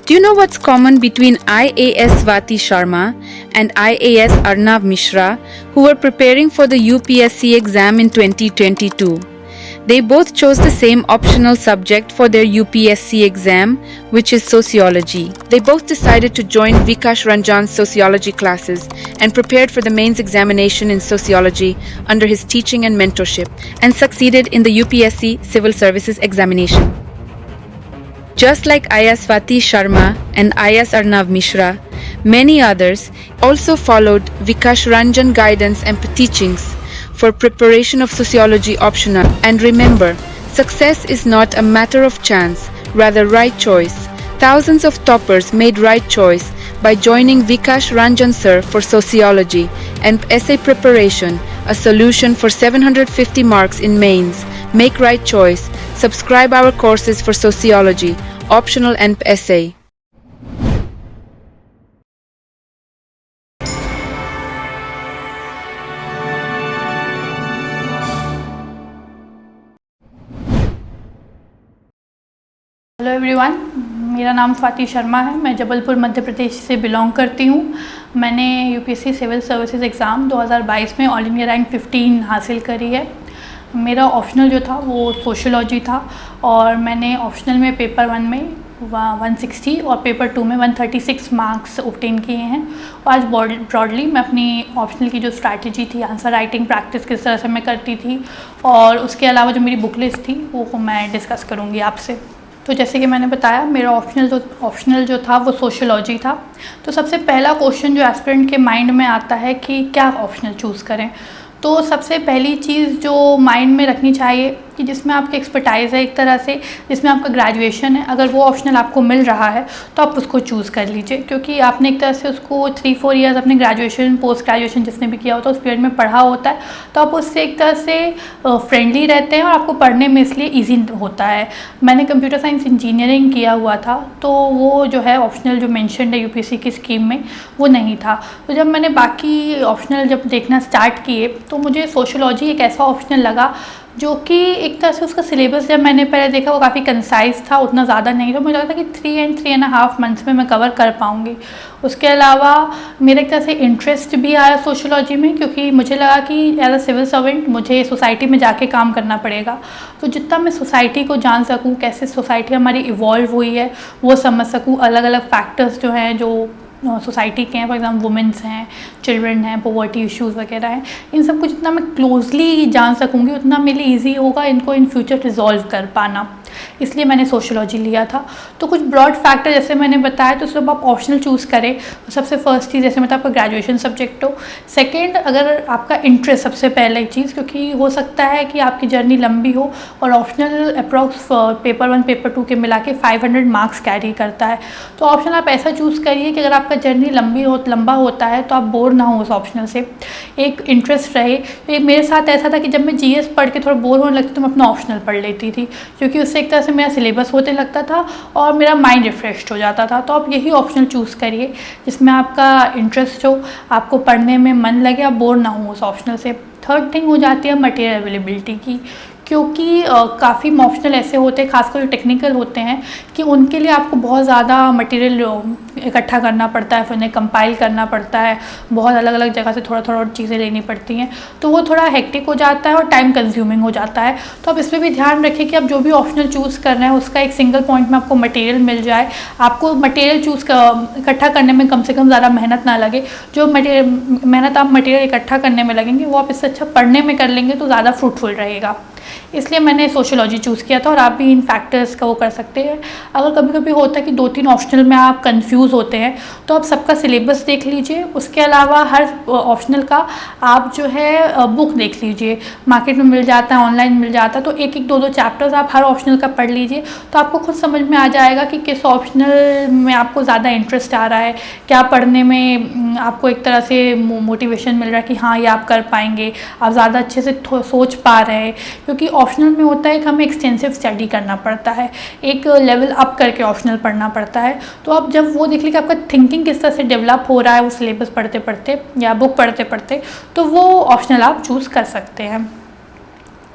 Do you know what's common between IAS Swati Sharma and IAS Arnav Mishra, who were preparing for the UPSC exam in 2022? They both chose the same optional subject for their UPSC exam, which is sociology. They both decided to join Vikash Ranjan's sociology classes and prepared for the mains examination in sociology under his teaching and mentorship, and succeeded in the UPSC Civil Services examination. Just like IAS Swati Sharma and IAS Arnav Mishra, many others also followed Vikash Ranjan guidance and teachings for preparation of sociology optional. And remember, success is not a matter of chance, rather right choice. Thousands of toppers made right choice by joining Vikash Ranjan sir for sociology and essay preparation, a solution for 750 marks in mains. Make right choice. Subscribe our courses for sociology, optional and essay. Hello everyone, मेरा नाम स्वाति शर्मा है। मैं जबलपुर मध्य प्रदेश से belong करती हूँ। मैंने UPSC civil services exam 2022 में all India rank 15 हासिल करी है। मेरा ऑप्शनल जो था वो सोशियोलॉजी था और मैंने ऑप्शनल में पेपर 1 में 160 और पेपर 2 में 136 मार्क्स ऑब्टेन किए हैं। और आज ब्रॉडली मैं अपनी ऑप्शनल की जो स्ट्रैटेजी थी, आंसर राइटिंग प्रैक्टिस किस तरह से मैं करती थी और उसके अलावा जो मेरी बुक लिस्ट थी वो मैं डिस्कस करूँगी आपसे। तो जैसे कि मैंने बताया, मेरा ऑप्शनल जो था वो सोशियोलॉजी था। तो सबसे पहला क्वेश्चन जो एस्पिरेंट के माइंड में आता है कि क्या ऑप्शनल चूज़ करें, तो सबसे पहली चीज़ जो माइंड में रखनी चाहिए कि जिसमें आपकी एक्सपर्टाइज़ है, एक तरह से जिसमें आपका ग्रेजुएशन है, अगर वो ऑप्शनल आपको मिल रहा है तो आप उसको चूज़ कर लीजिए, क्योंकि आपने एक तरह से उसको 3-4 ईयर्स अपने ग्रेजुएशन पोस्ट ग्रेजुएशन जिसने भी किया होता है उस पीरियड में पढ़ा होता है, तो आप उससे एक तरह से फ्रेंडली रहते हैं और आपको पढ़ने में इसलिए ईजी होता है। मैंने कंप्यूटर साइंस इंजीनियरिंग किया हुआ था, तो वो जो है ऑप्शनल जो मेंशन्ड है यूपीएससी की स्कीम में वो नहीं था। तो जब मैंने बाकी ऑप्शनल जब देखना स्टार्ट किए तो मुझे सोशियोलॉजी एक ऐसा ऑप्शनल लगा जो कि एक तरह से उसका सिलेबस जब मैंने पहले देखा वो काफ़ी कंसाइज था, उतना ज़्यादा नहीं था। मुझे लगा था कि 3-3.5 मंथ्स में मैं कवर कर पाऊँगी। उसके अलावा मेरा एक तरह से इंटरेस्ट भी आया सोशियोलॉजी में, क्योंकि मुझे लगा कि एज अ सिविल सर्वेंट मुझे सोसाइटी में जाके काम करना पड़ेगा, तो जितना मैं सोसाइटी को जान सकूँ, कैसे सोसाइटी हमारी इवॉल्व हुई है वो समझ सकूँ, अलग अलग फैक्टर्स जो हैं जो सोसाइटी के हैं, फॉर एग्जाम्पल वुमेंस हैं, चिल्ड्रन हैं, पॉवर्टी इश्यूज़ वगैरह हैं, इन सब को जितना मैं क्लोजली जान सकूँगी उतना मेरे लिए ईजी होगा इनको इन फ्यूचर रिजॉल्व कर पाना। इसलिए मैंने सोशियोलॉजी लिया था। तो कुछ ब्रॉड फैक्टर जैसे मैंने बताया, तो जब आप ऑप्शनल चूज़ करें तो सबसे फर्स्ट चीज़ जैसे मतलब आपका ग्रेजुएशन सब्जेक्ट हो। सेकंड, अगर आपका इंटरेस्ट, सबसे पहले एक चीज़, क्योंकि हो सकता है कि आपकी जर्नी लंबी हो और ऑप्शनल अप्रॉक्स पेपर 1 पेपर 2 के मिला के 500 मार्क्स कैरी करता है, तो ऑप्शनल आप ऐसा चूज़ करिए कि अगर आपका जर्नी लंबा होता है तो आप बोर ना हो उस ऑप्शनल से, एक इंटरेस्ट रहे। तो मेरे साथ ऐसा था कि जब मैं जीएस पढ़ के थोड़ा बोर होने लगती तो मैं अपना ऑप्शनल पढ़ लेती थी, क्योंकि उससे एक तरह से मेरा सिलेबस होने लगता था और मेरा माइंड रिफ्रेश हो जाता था। तो आप यही ऑप्शनल चूज़ करिए जिसमें आपका इंटरेस्ट हो, आपको पढ़ने में मन लगे, आप बोर ना हो उस ऑप्शनल से। थर्ड थिंग हो जाती है मटेरियल अवेलेबिलिटी की, क्योंकि काफ़ी ऑप्शनल ऐसे होते हैं, खासकर जो टेक्निकल होते हैं, कि उनके लिए आपको बहुत ज़्यादा मटेरियल इकट्ठा करना पड़ता है, फिर उन्हें कंपाइल करना पड़ता है, बहुत अलग अलग जगह से थोड़ा थोड़ा और चीज़ें लेनी पड़ती हैं, तो वो थोड़ा हेक्टिक हो जाता है और टाइम कंज्यूमिंग हो जाता है। तो आप इस पर भी ध्यान रखें कि आप जो भी ऑप्शनल चूज़ कर रहे हैं उसका एक सिंगल पॉइंट में आपको मटेरियल मिल जाए, आपको मटेरियल इकट्ठा करने में कम से कम ज़्यादा मेहनत ना लगे। जो मेहनत आप मटेरियल इकट्ठा करने में लगेंगे वो आप इससे अच्छा पढ़ने में कर लेंगे तो ज़्यादा फ्रूटफुल रहेगा। इसलिए मैंने सोशियोलॉजी चूज़ किया था और आप भी इन फैक्टर्स का वो कर सकते हैं। अगर कभी कभी होता है कि 2-3 ऑप्शनल में आप कंफ्यूज होते हैं तो आप सबका सिलेबस देख लीजिए, उसके अलावा हर ऑप्शनल का आप जो है बुक देख लीजिए, मार्केट में मिल जाता है, ऑनलाइन मिल जाता है, तो 1-1, 2-2 चैप्टर्स आप हर ऑप्शनल का पढ़ लीजिए, तो आपको खुद समझ में आ जाएगा कि किस ऑप्शनल में आपको ज़्यादा इंटरेस्ट आ रहा है, क्या पढ़ने में आपको एक तरह से मोटिवेशन मिल रहा है कि हाँ ये आप कर पाएंगे, आप ज़्यादा अच्छे से सोच पा रहे हैं। क्योंकि ऑप्शनल में होता है कि हमें एक्सटेंसिव स्टडी करना पड़ता है, एक लेवल अप करके ऑप्शनल पढ़ना पड़ता है। तो आप जब वो देख लीजिए कि आपका थिंकिंग किस तरह से डेवलप हो रहा है वो सिलेबस पढ़ते पढ़ते या बुक पढ़ते पढ़ते, तो वो ऑप्शनल आप चूज़ कर सकते हैं।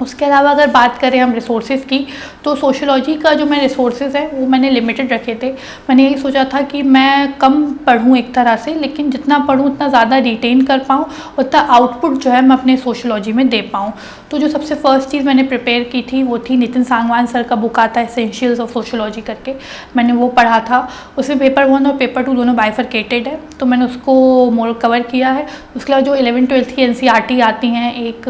उसके अलावा अगर बात करें हम रिसोर्सेज़ की, तो सोशियोलॉजी का जो मैं रिसोर्सेज़ है वो मैंने लिमिटेड रखे थे। मैंने यही सोचा था कि मैं कम पढ़ूँ एक तरह से, लेकिन जितना पढ़ूँ उतना ज़्यादा रिटेन कर पाऊँ, उतना आउटपुट जो है मैं अपने सोशियोलॉजी में दे पाऊँ। तो जो सबसे फर्स्ट चीज़ मैंने प्रिपेयर की थी वो थी नितिन सांगवान सर का बुक आता है एसेंशियल्स ऑफ सोशियोलॉजी करके, मैंने वो पढ़ा था। उसमें पेपर 1 और पेपर 2 दोनों बाइफरकेटेड है, तो मैंने उसको मोर कवर किया है। उसके अलावा जो 11th-12th की NCERT आती हैं, एक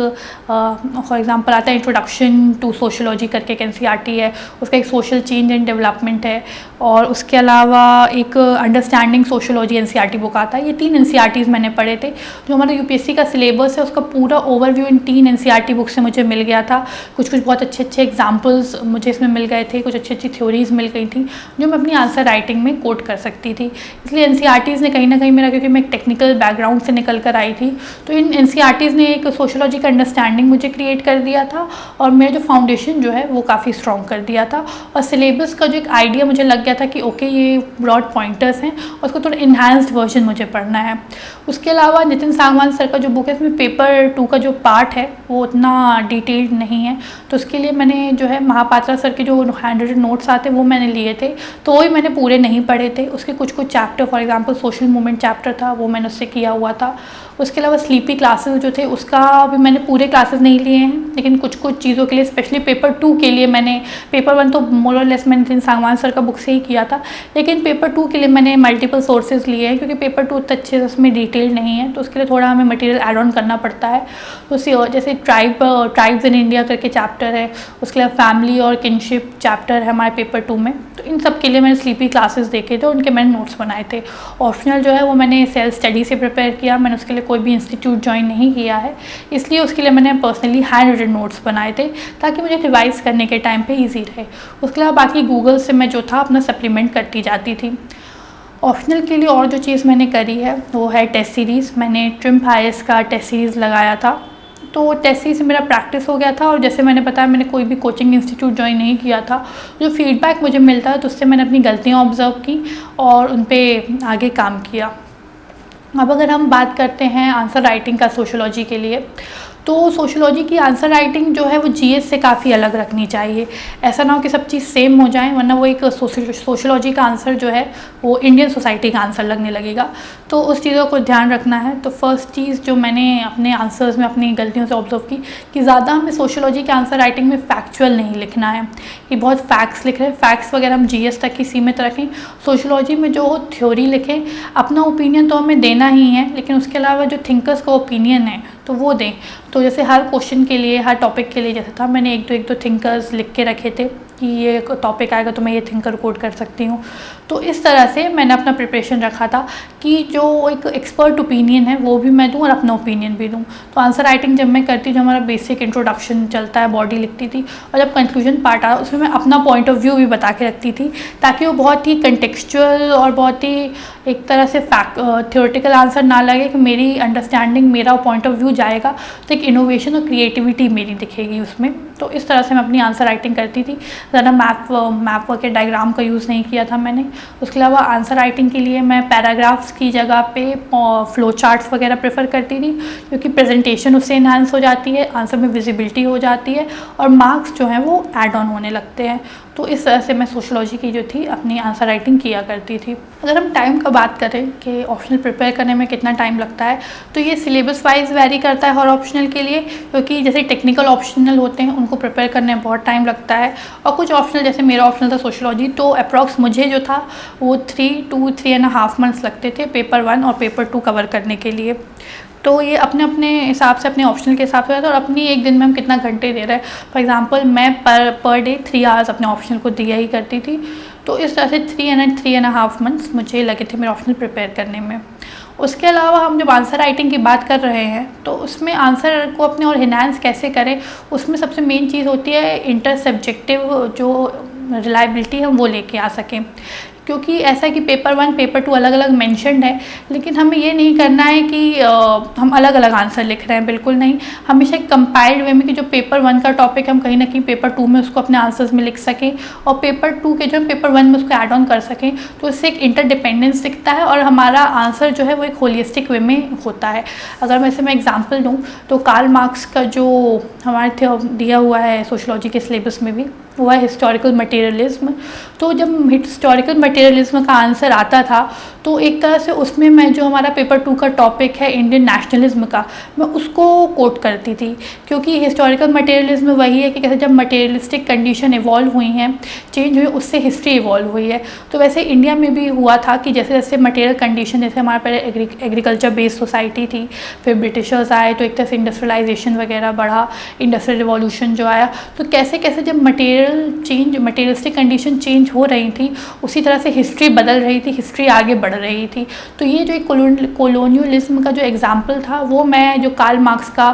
फॉर एग्जांपल आता है इंट्रोडक्शन टू सोशियोलॉजी करके एक NCERT है, उसका एक सोशल चेंज एंड डेवलपमेंट है, और उसके अलावा एक अंडरस्टैंडिंग सोशियोलॉजी NCERT बुक आता है। ये 3 NCERTs मैंने पढ़े थे। जो हमारा UPSC का सिलेबस है उसका पूरा ओवरव्यू इन 3 NCERT बुक से मुझे मिल गया था। कुछ बहुत अच्छे एग्जाम्पल्स मुझे इसमें मिल गए थे, कुछ अच्छी थ्योरीज मिल गई थी जो मैं अपनी आंसर राइटिंग में कोट कर सकती थी। इसलिए NCERTs ने कहीं ना कहीं मेरा, क्योंकि मैं एक टेक्निकल बैकग्राउंड से निकल कर आई थी, तो इन NCERTs ने एक सोशियोलॉजी का अंडरस्टैंडिंग मुझे क्रिएट कर दिया था, और मेरा जो फाउंडेशन जो है वो काफ़ी स्ट्रॉन्ग कर दिया था। और सिलेबस का जो एक आइडिया मुझे लग गया था कि ओके ये ब्रॉड पॉइंटर्स हैं और उसको थोड़ा इन्हांस्ड वर्जन मुझे पढ़ना है। उसके अलावा नितिन सांगवान सर का जो बुक है इसमें पेपर 2 का जो पार्ट है वो उतना डिटेल्ड नहीं है, तो उसके लिए मैंने जो है महापात्रा सर के जो हैंड रिटन नोट्स आते वो मैंने लिए थे, तो वही मैंने पूरे नहीं पढ़े थे। उसके कुछ chapter, for example social movement chapter था, वो मैंने उससे किया हुआ था। उसके अलावा स्लीपी क्लासेस जो थे उसका भी मैंने पूरे क्लासेस नहीं लिए हैं, लेकिन कुछ चीज़ों के लिए, स्पेशली पेपर 2 के लिए मैंने, पेपर 1 तो मोर और लेस मैंने नितिन सांगवान सर का बुक से ही किया था, लेकिन पेपर 2 के लिए मैंने मल्टीपल सोर्सेज लिए हैं, क्योंकि पेपर 2 उतना अच्छे से उसमें डिटेल नहीं है, तो उसके लिए थोड़ा हमें मटेरियल ऐड ऑन करना पड़ता है। तो जैसे ट्राइब्स इन इंडिया करके चैप्टर है, उसके अलावा फैमिली और किनशिप चैप्टर है हमारे पेपर 2 में, तो इन सब के लिए मैंने स्लीपी क्लासेस देखे थे, उनके मैंने नोट्स बनाए थे। ऑप्शनल जो है वो मैंने सेल्फ स्टडी से प्रिपेयर किया, मैंने उसके लिए कोई भी इंस्टीट्यूट ज्वाइन नहीं किया है, इसलिए उसके लिए मैंने पर्सनली हैंड रिटन नोट्स बनाए थे ताकि मुझे रिवाइज करने के टाइम पे इजी रहे। उसके अलावा बाकी गूगल से मैं जो था अपना सप्लीमेंट करती जाती थी। ऑप्शनल के लिए और जो चीज़ मैंने करी है वो है टेस्ट सीरीज़। मैंने ट्रिम्प IAS का टेस्ट सीरीज़ लगाया था, तो टेस्ट सीरीज से मेरा प्रैक्टिस हो गया था, और जैसे मैंने बताया मैंने कोई भी कोचिंग इंस्टीट्यूट ज्वाइन नहीं किया था। जो फीडबैक मुझे मिलता है तो उससे मैंने अपनी गलतियाँ ऑब्जर्व की और उन पर आगे काम किया। अब अगर हम बात करते हैं आंसर राइटिंग का सोशियोलॉजी के लिए, तो सोशियोलॉजी की आंसर राइटिंग जो है वो GS से काफ़ी अलग रखनी चाहिए। ऐसा ना हो कि सब चीज़ सेम हो जाए, वरना वो एक सोशियोलॉजी का आंसर जो है वो इंडियन सोसाइटी का आंसर लगने लगेगा, तो उस चीज़ों को ध्यान रखना है। तो फर्स्ट चीज़ जो मैंने अपने आंसर्स में अपनी गलतियों से ऑब्जर्व की कि ज़्यादा हमें सोशियोलॉजी के आंसर राइटिंग में फैक्चुअल नहीं लिखना है, कि बहुत फैक्ट्स लिख रहे हैं, फैक्ट्स वगैरह हम GS तक ही सीमित रखें। सोशियोलॉजी में जो हो थ्योरी लिखें, अपना ओपिनियन तो हमें देना ही है, लेकिन उसके अलावा जो थिंकर्स का ओपिनियन है तो वो दें। तो जैसे हर क्वेश्चन के लिए, हर टॉपिक के लिए जैसे था, मैंने एक दो थिंकर्स लिख के रखे थे कि ये टॉपिक आएगा तो मैं ये थिंकर कोट कर सकती हूँ। तो इस तरह से मैंने अपना प्रिपरेशन रखा था कि जो एक एक्सपर्ट ओपिनियन है वो भी मैं दूँ और अपना ओपिनियन भी दूँ। तो आंसर राइटिंग जब मैं करती, जो हमारा बेसिक इंट्रोडक्शन चलता है, बॉडी लिखती थी, और जब कंक्लूजन पार्ट आया उसमें मैं अपना पॉइंट ऑफ व्यू भी बता के रखती थी, ताकि वो बहुत ही कंटेक्चुअल और बहुत ही एक तरह से थ्योरेटिकल आंसर ना लगे, कि मेरी अंडरस्टैंडिंग, मेरा पॉइंट ऑफ व्यू जाएगा तो एक इनोवेशन और क्रिएटिविटी मेरी दिखेगी उसमें। तो इस तरह से मैं अपनी आंसर राइटिंग करती थी। ज़्यादा मैप वर्क या डायग्राम का यूज़ नहीं किया था मैंने। उसके अलावा आंसर राइटिंग के लिए मैं पैराग्राफ्स की जगह पे फ्लो चार्ट्स वगैरह प्रेफर करती थी, क्योंकि प्रेजेंटेशन उससे इन्हांस हो जाती है, आंसर में विजिबिलिटी हो जाती है और मार्क्स जो हैं वो ऐड ऑन होने लगते हैं। तो इस तरह से मैं सोशियोलॉजी की जो थी अपनी आंसर राइटिंग किया करती थी। अगर हम टाइम का बात करें कि ऑप्शनल प्रिपेयर करने में कितना टाइम लगता है, तो ये सिलेबस वाइज वेरी करता है हर ऑप्शनल के लिए, क्योंकि जैसे टेक्निकल ऑप्शनल होते हैं उनको प्रिपेयर करने में बहुत टाइम लगता है, और कुछ ऑप्शनल, जैसे मेरा ऑप्शनल था सोशियोलॉजी, तो अप्रॉक्स मुझे जो था वो 3.5 मंथ्स लगते थे पेपर 1 और पेपर 2 कवर करने के लिए। तो ये अपने अपने हिसाब से, अपने ऑप्शनल के हिसाब से रहता है, और अपनी एक दिन में हम कितना घंटे दे रहे हैं। फॉर एग्जांपल मैं पर डे 3 आवर्स अपने ऑप्शनल को दिया ही करती थी। तो इस तरह से 3.5 मंथ्स मुझे लगे थे मेरे ऑप्शनल प्रिपेयर करने में। उसके अलावा हम जब आंसर राइटिंग की बात कर रहे हैं तो उसमें आंसर को अपने और इन्हांस कैसे करें, उसमें सबसे मेन चीज़ होती है इंटर सब्जेक्टिव जो रिलायबिलिटी हम वो लेके आ सकें। क्योंकि ऐसा है कि पेपर 1 पेपर 2 अलग अलग मेंशन्ड है, लेकिन हमें ये नहीं करना है कि हम अलग अलग आंसर लिख रहे हैं, बिल्कुल नहीं। हमेशा एक कंपाइल्ड वे में कि जो पेपर 1 का टॉपिक हम कहीं ना कहीं पेपर 2 में उसको अपने आंसर्स में लिख सकें और पेपर 2 के जो हम पेपर 1 में उसको ऐड ऑन कर सकें, तो इससे एक इंटरडिपेंडेंस दिखता है और हमारा आंसर जो है वो एक होलिस्टिक वे में होता है। अगर वैसे मैं एग्जांपल दूं तो कार्ल मार्क्स का जो हमारे दिया हुआ है सोशियोलॉजी के सिलेबस में भी, वो है हिस्टोरिकल मटेरियलिज्म। तो जब हिस्टोरिकल मटेरियलिज्म का आंसर आता था तो एक तरह से उसमें मैं जो हमारा पेपर 2 का टॉपिक है इंडियन नेशनलिज्म का, मैं उसको कोट करती थी, क्योंकि हिस्टोरिकल मटेरियलिज्म वही है कि कैसे जब मटेरियलिस्टिक कंडीशन इवॉल्व हुई हैं, चेंज हुई, उससे हिस्ट्री इवॉल्व हुई है। तो वैसे इंडिया में भी हुआ था कि जैसे जैसे मटेरियल कंडीशन, जैसे हमारे पहले एग्रीकल्चर बेस्ड सोसाइटी थी, फिर ब्रिटिशर्स आए तो एक तरह से इंडस्ट्रियलाइजेशन वगैरह बढ़ा, इंडस्ट्रियल रिवॉल्यूशन जो आया, तो कैसे कैसे जब मटेरियलिस्टिक कंडीशन चेंज हो रही थी, उसी तरह से हिस्ट्री बदल रही थी, हिस्ट्री आगे बढ़ रही थी। तो ये जो एक कॉलोनियलिज्म का जो एग्जाम्पल था, वो मैं जो कार्ल मार्क्स का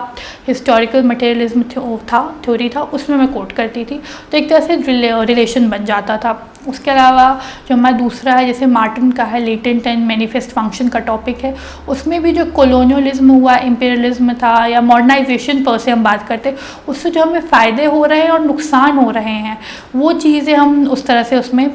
हिस्टोरिकल मटेरियलिज्म था, थ्योरी था, उसमें मैं कोट करती थी, तो एक तरह से रिलेशन बन जाता था। उसके अलावा जो हमारा दूसरा है, जैसे मार्टिन का है लेटेंट एंड मैनिफेस्ट फंक्शन का टॉपिक है, उसमें भी जो कॉलोनियलिज्म हुआ, इंपीरियलिज्म था या मॉडर्नाइजेशन पर से हम बात करते, उससे जो हमें फ़ायदे हो रहे हैं और नुकसान हो रहे हैं, वो चीज़ें हम उस तरह से उसमें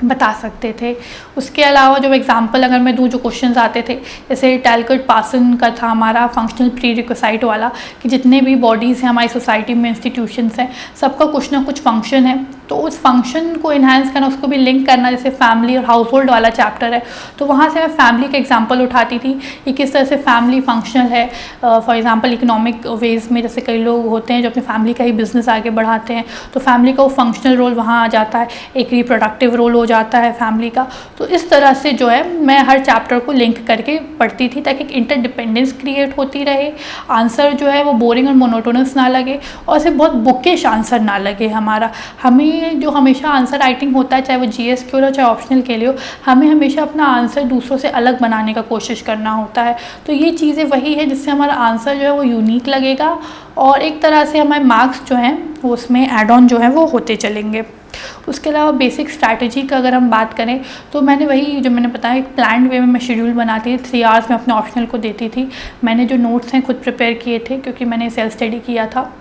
बता सकते थे। उसके अलावा जो एग्जांपल अगर मैं दूँ, जो क्वेश्चंस आते थे, जैसे टैलकट पासन का था हमारा फंक्शनल प्री रिक्विसाइट वाला, कि जितने भी बॉडीज़ हैं हमारी सोसाइटी में, इंस्टीट्यूशंस हैं, सबका कुछ ना कुछ फंक्शन है, तो उस फंक्शन को इन्हांस करना, उसको भी लिंक करना, जैसे फैमिली और हाउस होल्ड वाला चैप्टर है, तो वहाँ से मैं फैमिली का एग्जाम्पल उठाती थी कि किस तरह से फैमिली फंक्शनल है। फॉर एग्जाम्पल इकोनॉमिक वेज में जैसे कई लोग होते हैं जो अपनी फैमिली का ही बिजनेस आगे बढ़ाते हैं, तो फैमिली का वो फंक्शनल रोल वहाँ आ जाता है, एक रिप्रोडक्टिव रोल हो जाता है फैमिली का। तो इस तरह से जो है मैं हर चैप्टर को लिंक करके पढ़ती थी, ताकि एक इंटरडिपेंडेंस क्रिएट होती रहे, आंसर जो है वो बोरिंग और मोनोटोनस ना लगे, और सिर्फ बहुत बुकिश आंसर ना लगे हमारा। हमें जो हमेशा आंसर राइटिंग होता है, चाहे वो जीएस के हो चाहे ऑप्शनल के लिए हो, हमें हमेशा अपना आंसर दूसरों से अलग बनाने का कोशिश करना होता है। तो ये चीज़ें वही है जिससे हमारा आंसर जो है वो यूनिक लगेगा, और एक तरह से हमारे मार्क्स जो हैं वो उसमें एड ऑन जो है वो होते चलेंगे। उसके अलावा बेसिक स्ट्रैटेजी का अगर हम बात करें, तो मैंने वही जो मैंने बताया, एक प्लान्ड वे में मैं शेड्यूल बनाती थी, 3 आवर्स में अपने ऑप्शनल को देती थी। मैंने जो नोट्स हैं खुद प्रिपेयर किए थे, क्योंकि मैंने सेल्फ स्टडी किया था।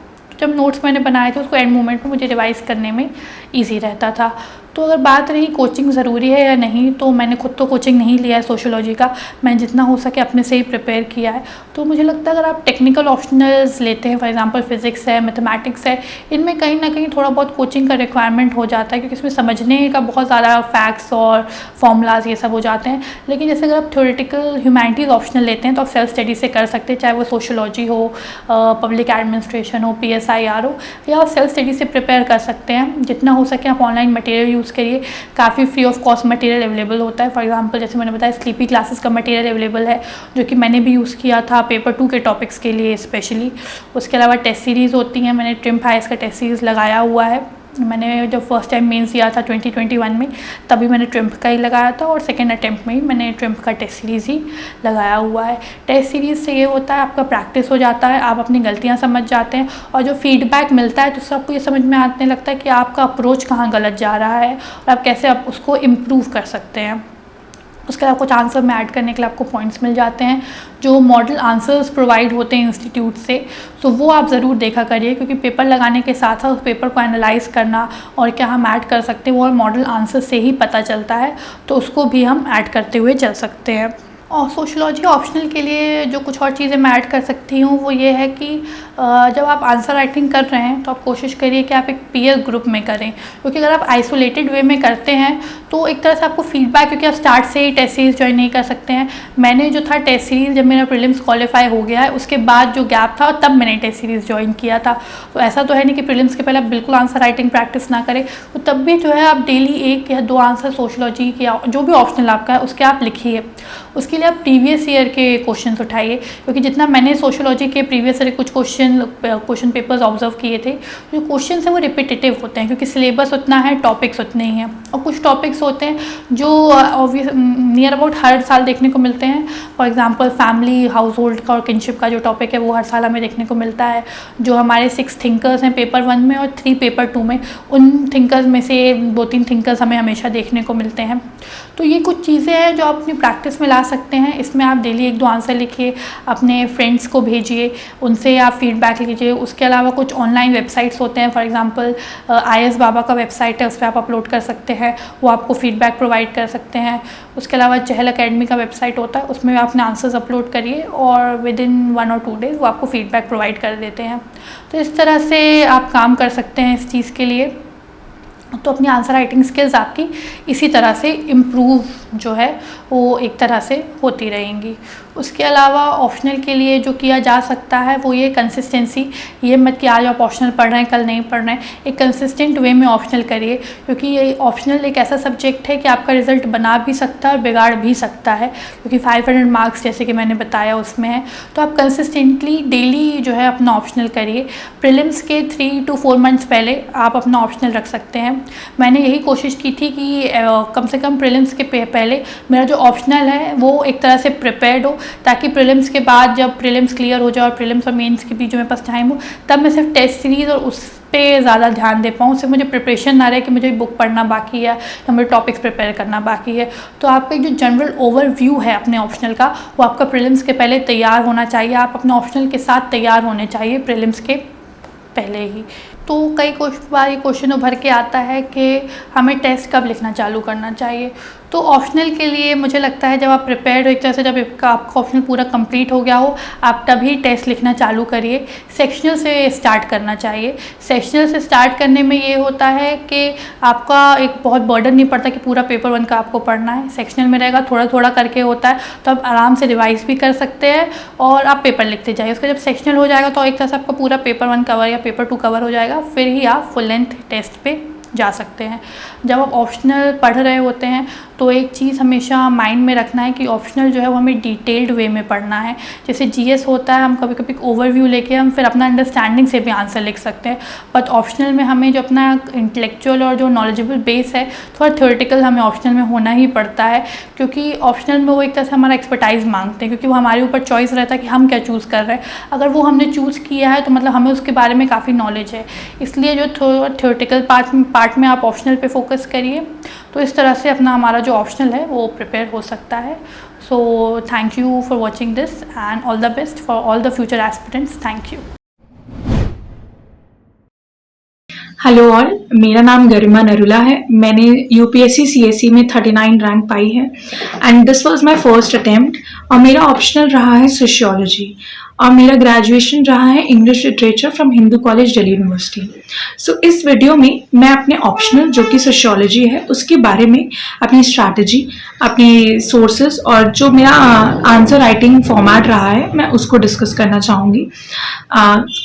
जब नोट्स मैंने बनाए थे, उसको एंड मोमेंट में मुझे रिवाइज़ करने में ईजी रहता था। तो अगर बात रही कोचिंग ज़रूरी है या नहीं, तो मैंने खुद तो कोचिंग नहीं लिया है सोशियोलॉजी का, मैं जितना हो सके अपने से ही प्रिपेयर किया है। तो मुझे लगता है अगर आप टेक्निकल ऑप्शनल्स लेते हैं, फॉर एग्जांपल फिजिक्स है, मैथमेटिक्स है, इनमें कहीं ना कहीं थोड़ा बहुत कोचिंग का रिक्वायरमेंट हो जाता है, क्योंकि इसमें समझने का बहुत ज़्यादा फैक्ट्स और फॉर्मूलाज ये सब हो जाते हैं। लेकिन जैसे अगर आप थ्योरेटिकल ह्यूमैनिटीज़ ऑप्शनल लेते हैं, तो आप सेल्फ स्टडी से कर सकते हैं, चाहे वो सोशियोलॉजी हो, पब्लिक एडमिनिस्ट्रेशन हो, PSIR हो, या आप सेल्फ स्टडी से प्रिपेयर कर सकते हैं। जितना हो सके आप ऑनलाइन मटेरियल यूज़ करिए, काफ़ी free of cost material available होता है। फॉर एग्जांपल जैसे मैंने बताया, स्लीपी क्लासेस का मटेरियल अवेलेबल है, जो कि मैंने भी यूज़ किया था पेपर 2 के टॉपिक्स के लिए स्पेशली। उसके अलावा टेस्ट सीरीज़ होती हैं, मैंने ट्रिम्प हाइस का टेस्ट सीरीज़ लगाया हुआ है। मैंने जब फर्स्ट टाइम मेंस दिया था 2021 में, तभी मैंने ट्रिम्प का ही लगाया था, और सेकेंड अटैम्प्ट में ही मैंने ट्रिम्प का टेस्ट सीरीज़ ही लगाया हुआ है। टेस्ट सीरीज़ से ये होता है, आपका प्रैक्टिस हो जाता है, आप अपनी गलतियाँ समझ जाते हैं, और जो फीडबैक मिलता है तो सबको ये समझ में आने लगता है कि आपका अप्रोच कहाँ गलत जा रहा है और आप कैसे आप उसको इम्प्रूव कर सकते हैं। उसके अलावा कुछ आंसर में ऐड करने के लिए आपको पॉइंट्स मिल जाते हैं, जो मॉडल आंसर्स प्रोवाइड होते हैं इंस्टीट्यूट से, तो वो आप ज़रूर देखा करिए, क्योंकि पेपर लगाने के साथ साथ उस पेपर को एनालाइज करना और क्या हम ऐड कर सकते हैं, वो मॉडल आंसर से ही पता चलता है, तो उसको भी हम ऐड करते हुए चल सकते हैं। और सोशियोलॉजी ऑप्शनल के लिए जो कुछ और चीज़ें मैं ऐड कर सकती हूँ, वो ये है कि जब आप आंसर राइटिंग कर रहे हैं, तो आप कोशिश करिए कि आप एक पीयर ग्रुप में करें, क्योंकि अगर आप आइसोलेटेड वे में करते हैं तो एक तरह से आपको फीडबैक, क्योंकि आप स्टार्ट से ही टेस्ट सीरीज़ ज्वाइन नहीं कर सकते हैं। मैंने जो था टेस्ट सीरीज़, जब मेरा प्रीलिम्स क्वालिफाई हो गया है, उसके बाद जो गैप था, तब मैंने टेस्ट सीरीज़ ज्वाइन किया था। तो ऐसा तो है नहीं कि प्रीलिम्स के पहले आप बिल्कुल आंसर राइटिंग प्रैक्टिस ना करें, तो तब भी जो है आप डेली 1 या 2 आंसर सोशियोलॉजी के जो भी ऑप्शनल आपका है उसके आप लिखिए। उसके लिए आप प्रीवियस ईयर के क्वेश्चंस उठाइए, क्योंकि जितना मैंने सोशियोलॉजी के प्रीवियस ईयर कुछ क्वेश्चन पेपर्स ऑब्जर्व किए थे, जो क्वेश्चन हैं वो रिपीटेटिव होते हैं, क्योंकि सिलेबस उतना है, टॉपिक्स उतने ही हैं, और कुछ टॉपिक्स होते हैं जो नियर अबाउट हर साल देखने को मिलते हैं। For example family, house hold का और किनशिप का जो टॉपिक है वो हर साल हमें देखने को मिलता है। जो हमारे 6 थिंकर्स हैं पेपर 1 में और 3 पेपर 2 में, उन थिंकर्स में से 2-3 थिंकर्स हमें हमेशा देखने को मिलते हैं। तो ये कुछ चीज़ें हैं जो आप अपनी प्रैक्टिस में ला सकते हैं। इसमें आप डेली 1-2 आंसर लिखिए, अपने फ्रेंड्स को भेजिए, उनसे आप फीडबैक लीजिए। उसके अलावा कुछ ऑनलाइन वेबसाइट्स होते हैं, फॉर एग्जांपल IS बाबा का वेबसाइट है, उस पर आप अपलोड कर सकते हैं, वो आपको फीडबैक प्रोवाइड कर सकते हैं। उसके अलावा चहल अकेडमी का वेबसाइट होता है, उसमें आप अपने आंसर्स अपलोड करिए और विद इन 1 और 2 डेज़ वो आपको फीडबैक प्रोवाइड कर देते हैं। तो इस तरह से आप काम कर सकते हैं इस चीज़ के लिए। तो अपनी आंसर राइटिंग स्किल्स आपकी इसी तरह से इम्प्रूव जो है वो एक तरह से होती रहेंगी। उसके अलावा ऑप्शनल के लिए जो किया जा सकता है वो ये कंसिस्टेंसी। ये मत कि आज आप ऑप्शनल पढ़ रहे हैं कल नहीं पढ़ रहे हैं, एक कंसिस्टेंट वे में ऑप्शनल करिए, क्योंकि ये ऑप्शनल एक ऐसा सब्जेक्ट है कि आपका रिजल्ट बना भी सकता है और बिगाड़ भी सकता है, क्योंकि 500 मार्क्स जैसे कि मैंने बताया उसमें है। तो आप कंसिस्टेंटली डेली जो है अपना ऑप्शनल करिए। प्रीलिम्स के 3 to 4 मंथ्स पहले आप अपना ऑप्शनल रख सकते हैं। मैंने यही कोशिश की थी कि कम से कम प्रीलिम्स के पहले मेरा जो ऑप्शनल है वो एक तरह से प्रिपेयर्ड हो, ताकि प्रीलिम्स के बाद जब प्रीलिम्स क्लियर हो जाए और प्रीलिम्स और मेंस के बीच जो मेरे पास टाइम हो, तब मैं सिर्फ टेस्ट सीरीज़ और उस पे ज़्यादा ध्यान दे पाऊँ। सिर्फ मुझे प्रिपरेशन ना रहे कि मुझे बुक पढ़ना बाकी है या मुझे टॉपिक्स प्रिपेयर करना बाकी है। तो आपका जो जनरल ओवरव्यू है अपने ऑप्शनल का, वो आपका प्रीलिम्स के पहले तैयार होना चाहिए। आप अपने ऑप्शनल के साथ तैयार होने चाहिए प्रीलिम्स के पहले ही। तो कई बार ये क्वेश्चन उभर के आता है कि हमें टेस्ट कब लिखना चालू करना चाहिए। तो ऑप्शनल के लिए मुझे लगता है जब आप प्रिपेयर्ड हो, एक तरह से जब आपका ऑप्शनल पूरा कंप्लीट हो गया हो, आप तभी टेस्ट लिखना चालू करिए। सेक्शनल से स्टार्ट करना चाहिए। सेक्शनल से स्टार्ट करने में ये होता है कि आपका एक बहुत बर्डन नहीं पड़ता कि पूरा पेपर 1 का आपको पढ़ना है। सेक्शनल में रहेगा, थोड़ा थोड़ा करके होता है, तो आप आराम से रिवाइज भी कर सकते हैं और आप पेपर लिखते जाइए। उसका जब सेक्शनल हो जाएगा तो एक तरह से आपका पूरा पेपर 1 कवर या पेपर 2 कवर हो जाएगा, फिर ही आप फुल लेंथ टेस्ट पे जा सकते हैं। जब आप ऑप्शनल पढ़ रहे होते हैं तो एक चीज़ हमेशा माइंड में रखना है कि ऑप्शनल जो है वो हमें डिटेल्ड वे में पढ़ना है। जैसे जीएस होता है, हम कभी कभी ओवरव्यू लेके हम फिर अपना अंडरस्टैंडिंग से भी आंसर लिख सकते हैं, बट ऑप्शनल में हमें जो अपना इंटेलेक्चुअल और जो नॉलेजेबल बेस है, थोड़ा थ्योरेटिकल हमें ऑप्शनल में होना ही पड़ता है, क्योंकि ऑप्शनल में वो एक तरह से हमारा एक्सपर्टाइज मांगते हैं, क्योंकि वो हमारे ऊपर चॉइस रहता है कि हम क्या चूज़ कर रहे हैं। अगर वो हमने चूज़ किया है तो मतलब हमें उसके बारे में काफ़ी नॉलेज है, इसलिए जो थ्योरेटिकल पार्ट में आप ऑप्शनल पे फोकस करिए। तो इस तरह से अपना हमारा जो ऑप्शनल है वो प्रिपेयर हो सकता है। So thank you for watching this and all the best for all the future aspirants. Thank you. Hello all, मेरा नाम गरिमा नरुला है। मैंने यूपीएससी सीएसई में 39 रैंक पाई है and this was my first attempt. और मेरा ऑप्शनल रहा है सोशियोलॉजी और मेरा ग्रेजुएशन रहा है English literature from Hindu college Delhi university. So इस वीडियो में मैं अपने ऑप्शनल जो कि सोशियोलॉजी है उसके बारे में अपनी स्ट्रैटेजी, अपनी सोर्सेज और जो मेरा आंसर राइटिंग फॉर्मेट रहा है मैं उसको डिस्कस करना चाहूँगी।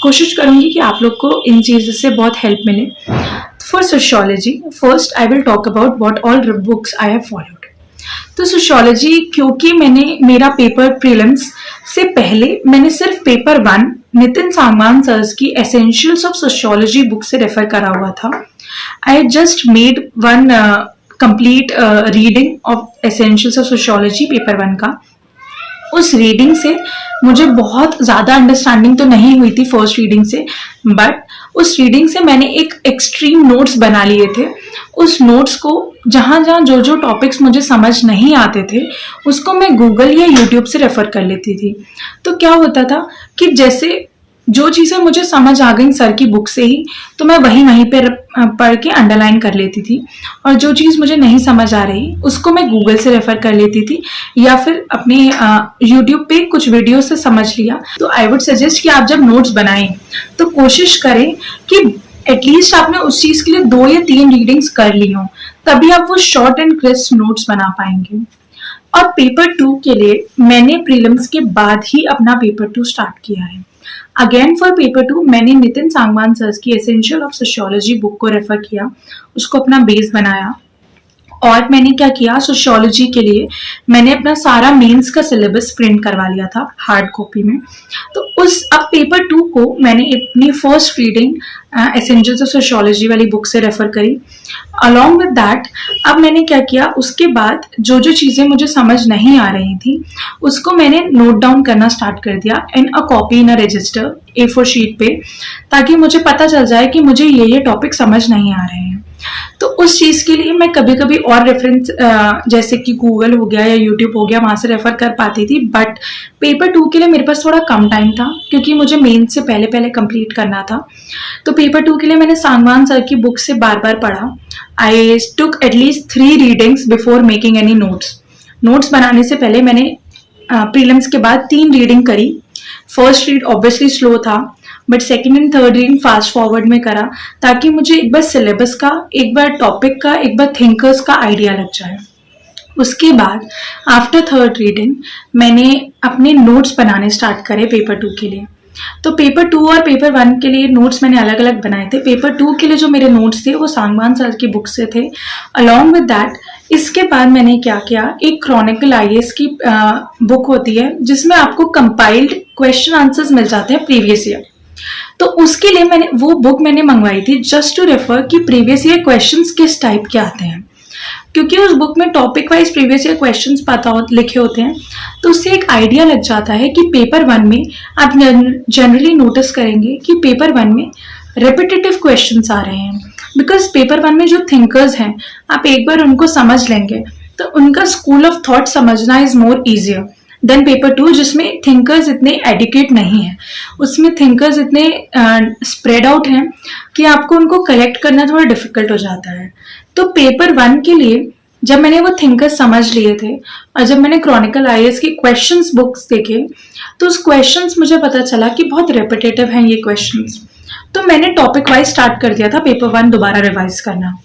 कोशिश करूँगी कि आप लोग को इन चीज़ों से बहुत हेल्प मिले। For sociology first I will talk about what all books I have followed. तो सोशियोलॉजी क्योंकि मेरा पेपर प्रीलिम्स से पहले मैंने सिर्फ पेपर 1 नितिन सांगवान सर की एसेंशियल्स ऑफ सोशियोलॉजी बुक से रेफर करा हुआ था। I just made one complete reading of essentials of sociology paper 1 का। उस रीडिंग से मुझे बहुत ज़्यादा अंडरस्टैंडिंग तो नहीं हुई थी फर्स्ट रीडिंग से, बट उस रीडिंग से मैंने एक एक्सट्रीम नोट्स बना लिए थे। उस नोट्स को जहाँ जहाँ जो जो टॉपिक्स मुझे समझ नहीं आते थे उसको मैं गूगल या यूट्यूब से रेफर कर लेती थी। तो क्या होता था कि जैसे जो चीज़ें मुझे समझ आ गई सर की बुक से ही, तो मैं वहीं पे पढ़ के अंडरलाइन कर लेती थी, और जो चीज़ मुझे नहीं समझ आ रही उसको मैं गूगल से रेफर कर लेती थी या फिर अपने यूट्यूब पे कुछ वीडियो से समझ लिया। तो आई वुड सजेस्ट कि आप जब नोट्स बनाएं तो कोशिश करें कि एटलीस्ट आपने उस चीज़ के लिए 2 या 3 रीडिंग्स कर ली हो, तभी आप वो शॉर्ट एंड क्रिस्प नोट्स बना पाएंगे। और पेपर 2 के लिए मैंने प्रीलिम्स के बाद ही अपना पेपर 2 स्टार्ट किया है। अगेन फॉर पेपर 2 मैंने नितिन सांगवान सर की एसेंशियल ऑफ सोशियोलॉजी बुक को रेफर किया, उसको अपना बेस बनाया और मैंने क्या किया, सोशियोलॉजी के लिए मैंने अपना सारा मेंस का सिलेबस प्रिंट करवा लिया था हार्ड कॉपी में। तो अब पेपर 2 को मैंने अपनी first reading essentials of sociology वाली बुक से रेफर करी। अलॉन्ग विद दैट अब मैंने क्या किया, उसके बाद जो जो चीज़ें मुझे समझ नहीं आ रही थी उसको मैंने नोट डाउन करना स्टार्ट कर दिया in a copy in a register A4 sheet पे, ताकि मुझे पता चल जाए कि मुझे ये टॉपिक समझ नहीं आ रहे हैं। तो उस चीज़ के लिए मैं कभी कभी और रेफरेंस जैसे कि गूगल हो गया या यूट्यूब हो गया वहाँ से रेफर कर पाती थी, बट पेपर 2 के लिए मेरे पास थोड़ा कम टाइम था क्योंकि मुझे मेन से पहले पहले कंप्लीट करना था। तो पेपर 2 के लिए मैंने सांगवान सर की बुक से बार बार पढ़ा। I took at least 3 readings before making any notes बनाने से पहले मैंने प्रीलिम्स के बाद 3 रीडिंग करी। फर्स्ट रीड ऑब्वियसली स्लो था, but second and third reading fast forward में करा ताकि मुझे एक बार सिलेबस का, एक बार टॉपिक का, एक बार थिंकर्स का आइडिया लग जाए। उसके बाद आफ्टर थर्ड रीडिंग मैंने अपने नोट्स बनाने स्टार्ट करे पेपर 2 के लिए। तो पेपर 2 और पेपर 1 के लिए नोट्स मैंने अलग अलग बनाए थे। पेपर 2 के लिए जो मेरे नोट्स थे वो सांगवान सर की बुक से थे। अलॉन्ग विद दैट इसके बाद मैंने क्या किया, एक क्रॉनिकल IAS की बुक होती है जिसमें आपको कंपाइल्ड क्वेश्चन आंसर्स मिल जाते हैं प्रीवियस ईयर। तो उसके लिए मैंने वो बुक मंगवाई थी जस्ट टू रेफर कि प्रीवियस ईयर क्वेश्चंस किस टाइप के आते हैं, क्योंकि उस बुक में topic wise previous year questions लिखे होते हैं। तो उससे एक आइडिया लग जाता है कि पेपर 1 में आप जनरली नोटिस करेंगे कि पेपर 1 में रिपीटेटिव क्वेश्चंस आ रहे हैं, बिकॉज पेपर 1 में जो थिंकर्स हैं आप एक बार उनको समझ लेंगे तो उनका स्कूल ऑफ थॉट समझना is more easier than paper 2 जिसमें थिंकर्स इतने एडुकेट नहीं है। उसमें थिंकर्स इतने स्प्रेड आउट हैं कि आपको उनको कलेक्ट करना थोड़ा डिफिकल्ट हो जाता है। तो पेपर 1 के लिए जब मैंने वो थिंकर्स समझ लिए थे और जब मैंने क्रॉनिकल IAS की क्वेश्चंस बुक्स देखे तो उस क्वेश्चंस मुझे पता चला कि बहुत रेपिटेटिव हैं ये क्वेश्चंस। तो मैंने टॉपिक वाइज स्टार्ट कर दिया था पेपर 1 दोबारा रिवाइज करना।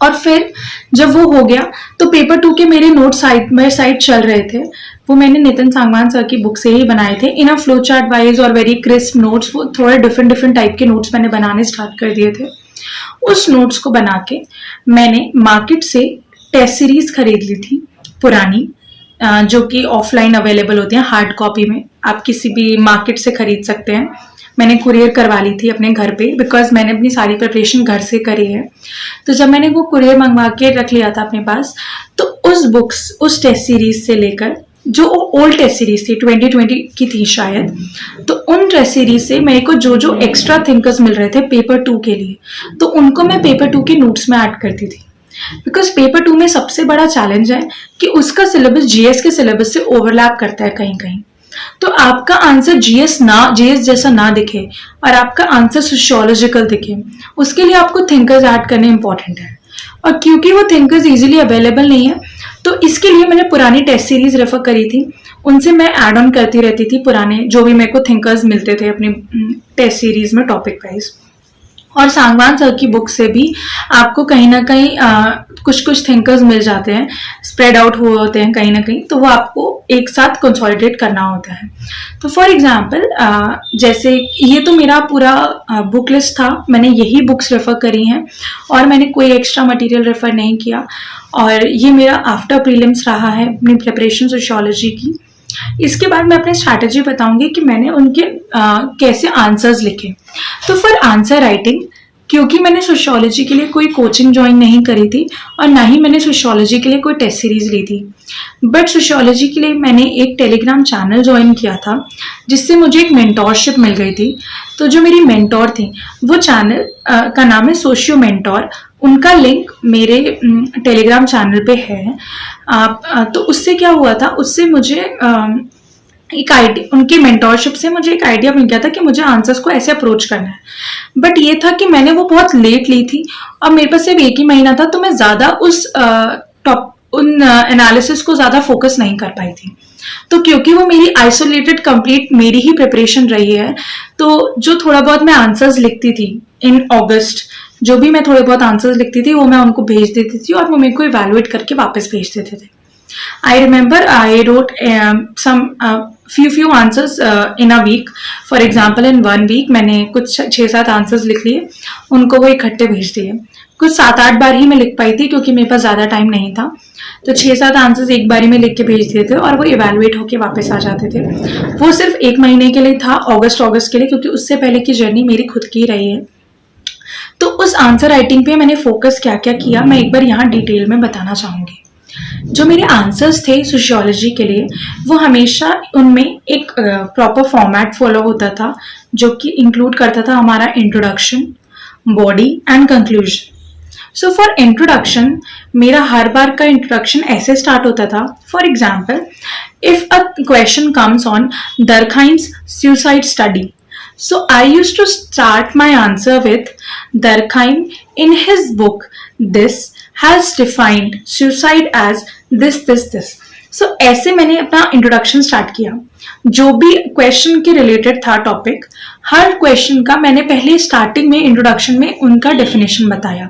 और फिर जब वो हो गया तो पेपर 2 के मेरे नोट साइड बाय साइड चल रहे थे। वो मैंने नितिन सांगवान सर की बुक से ही बनाए थे इन अ फ्लो चार्ट वाइज और वेरी क्रिस्प नोट्स। वो थोड़े डिफरेंट टाइप के नोट्स मैंने बनाने स्टार्ट कर दिए थे। उस नोट्स को बना के मैंने मार्केट से टेस्ट सीरीज खरीद ली थी पुरानी, जो कि ऑफलाइन अवेलेबल होती हैं हार्ड कॉपी में, आप किसी भी मार्केट से खरीद सकते हैं। मैंने कुरियर करवा ली थी अपने घर पे बिकॉज मैंने अपनी सारी प्रिपरेशन घर से करी है। तो जब मैंने वो कुरियर मंगवा के रख लिया था अपने पास, तो उस टेस्ट सीरीज से लेकर जो ओल्ड टेस्ट सीरीज थी 2020 की थी शायद, तो उन टेस्ट सीरीज से मेरे को जो जो एक्स्ट्रा थिंकर्स मिल रहे थे पेपर 2 के लिए, तो उनको मैं पेपर 2 के नोट्स में ऐड करती थी। बिकॉज पेपर 2 में सबसे बड़ा चैलेंज है कि उसका सिलेबस GS के सिलेबस से ओवरलैप करता है कहीं कहीं। तो आपका आंसर GS जैसा ना दिखे और आपका आंसर सोशियोलॉजिकल दिखे, उसके लिए आपको थिंकर्स ऐड करने इंपॉर्टेंट है। और क्योंकि वो थिंकर्स इजीली अवेलेबल नहीं है तो इसके लिए मैंने पुरानी टेस्ट सीरीज रेफर करी थी, उनसे मैं ऐड ऑन करती रहती थी पुराने जो भी मेरे को थिंकर्स मिलते थे अपनी टेस्ट सीरीज में टॉपिक वाइज। और सांगवान सर की बुक से भी आपको कहीं ना कहीं कुछ थिंकर्स मिल जाते हैं, स्प्रेड आउट हुए होते हैं कहीं ना कहीं, तो वो आपको एक साथ कंसोलिडेट करना होता है। तो फॉर एग्जांपल जैसे ये तो मेरा पूरा बुक लिस्ट था, मैंने यही बुक्स रेफर करी हैं और मैंने कोई एक्स्ट्रा मटेरियल रेफर नहीं किया। और ये मेरा आफ्टर प्रीलिम्स रहा है अपनी प्रिपरेशन सोशियोलॉजी की। इसके बाद मैं अपनी स्ट्रैटेजी बताऊंगी कि मैंने उनके कैसे आंसर्स लिखे। तो फॉर आंसर राइटिंग, क्योंकि मैंने सोशियोलॉजी के लिए कोई कोचिंग ज्वाइन नहीं करी थी और ना ही मैंने सोशियोलॉजी के लिए कोई टेस्ट सीरीज ली थी, बट सोशियोलॉजी के लिए मैंने एक टेलीग्राम चैनल ज्वाइन किया था जिससे मुझे एक मेंटोरशिप मिल गई थी। तो जो मेरी मेंटोर थी वो चैनल का नाम है सोशियो मेंटोर, उनका लिंक मेरे टेलीग्राम चैनल पे है। तो उससे क्या हुआ था, उससे मुझे एक आइडिया, उनकी मेंटोरशिप से मुझे एक आइडिया मिल गया था कि मुझे आंसर्स को ऐसे अप्रोच करना है। बट ये था कि मैंने वो बहुत लेट ली थी और मेरे पास सिर्फ 1 ही महीना था, तो मैं ज़्यादा उन एनालिसिस को ज़्यादा फोकस नहीं कर पाई थी। तो क्योंकि वो मेरी आइसोलेटेड कंप्लीट मेरी ही प्रिपरेशन रही है, तो जो थोड़ा बहुत मैं आंसर्स लिखती थी इन अगस्त, जो भी मैं थोड़े बहुत आंसर्स लिखती थी वो मैं उनको भेज देती थी और वो मेरे को इवैल्यूएट करके वापस भेज देते थे। I remember I wrote some few answers in a week. For example, in 1 week मैंने कुछ 6-7 आंसर्स लिख लिए, उनको वो इकट्ठे भेज दिए. कुछ 7-8 बार ही मैं लिख पाई थी क्योंकि मेरे पास ज़्यादा टाइम नहीं था. तो 6-7 आंसर्स एक बारी में लिख के भेज दिए थे और वो इवेलुएट होके वापस आ जाते थे. वो सिर्फ 1 महीने के लिए था, अगस्त के लिए, क्योंकि उससे पहले की जर्नी मेरी खुद की रही है. तो उस आंसर राइटिंग पे मैंने फोकस क्या क्या किया, मैं एक बार यहाँ डिटेल में बताना चाहूँगी. जो मेरे आंसर्स थे सोशियोलॉजी के लिए, वो हमेशा उनमें एक प्रॉपर फॉर्मेट फॉलो होता था, जो कि इंक्लूड करता था हमारा introduction, body and conclusion. So for introduction, मेरा हर बार का इंट्रोडक्शन ऐसे स्टार्ट होता था. For example, if a question comes on Durkheim's suicide study, so I used to start my answer with Durkheim in his book this has defined suicide as this. So ऐसे मैंने अपना introduction start किया. जो भी question के related था topic, हर question का मैंने पहले स्टार्टिंग में इंट्रोडक्शन में उनका डेफिनेशन बताया.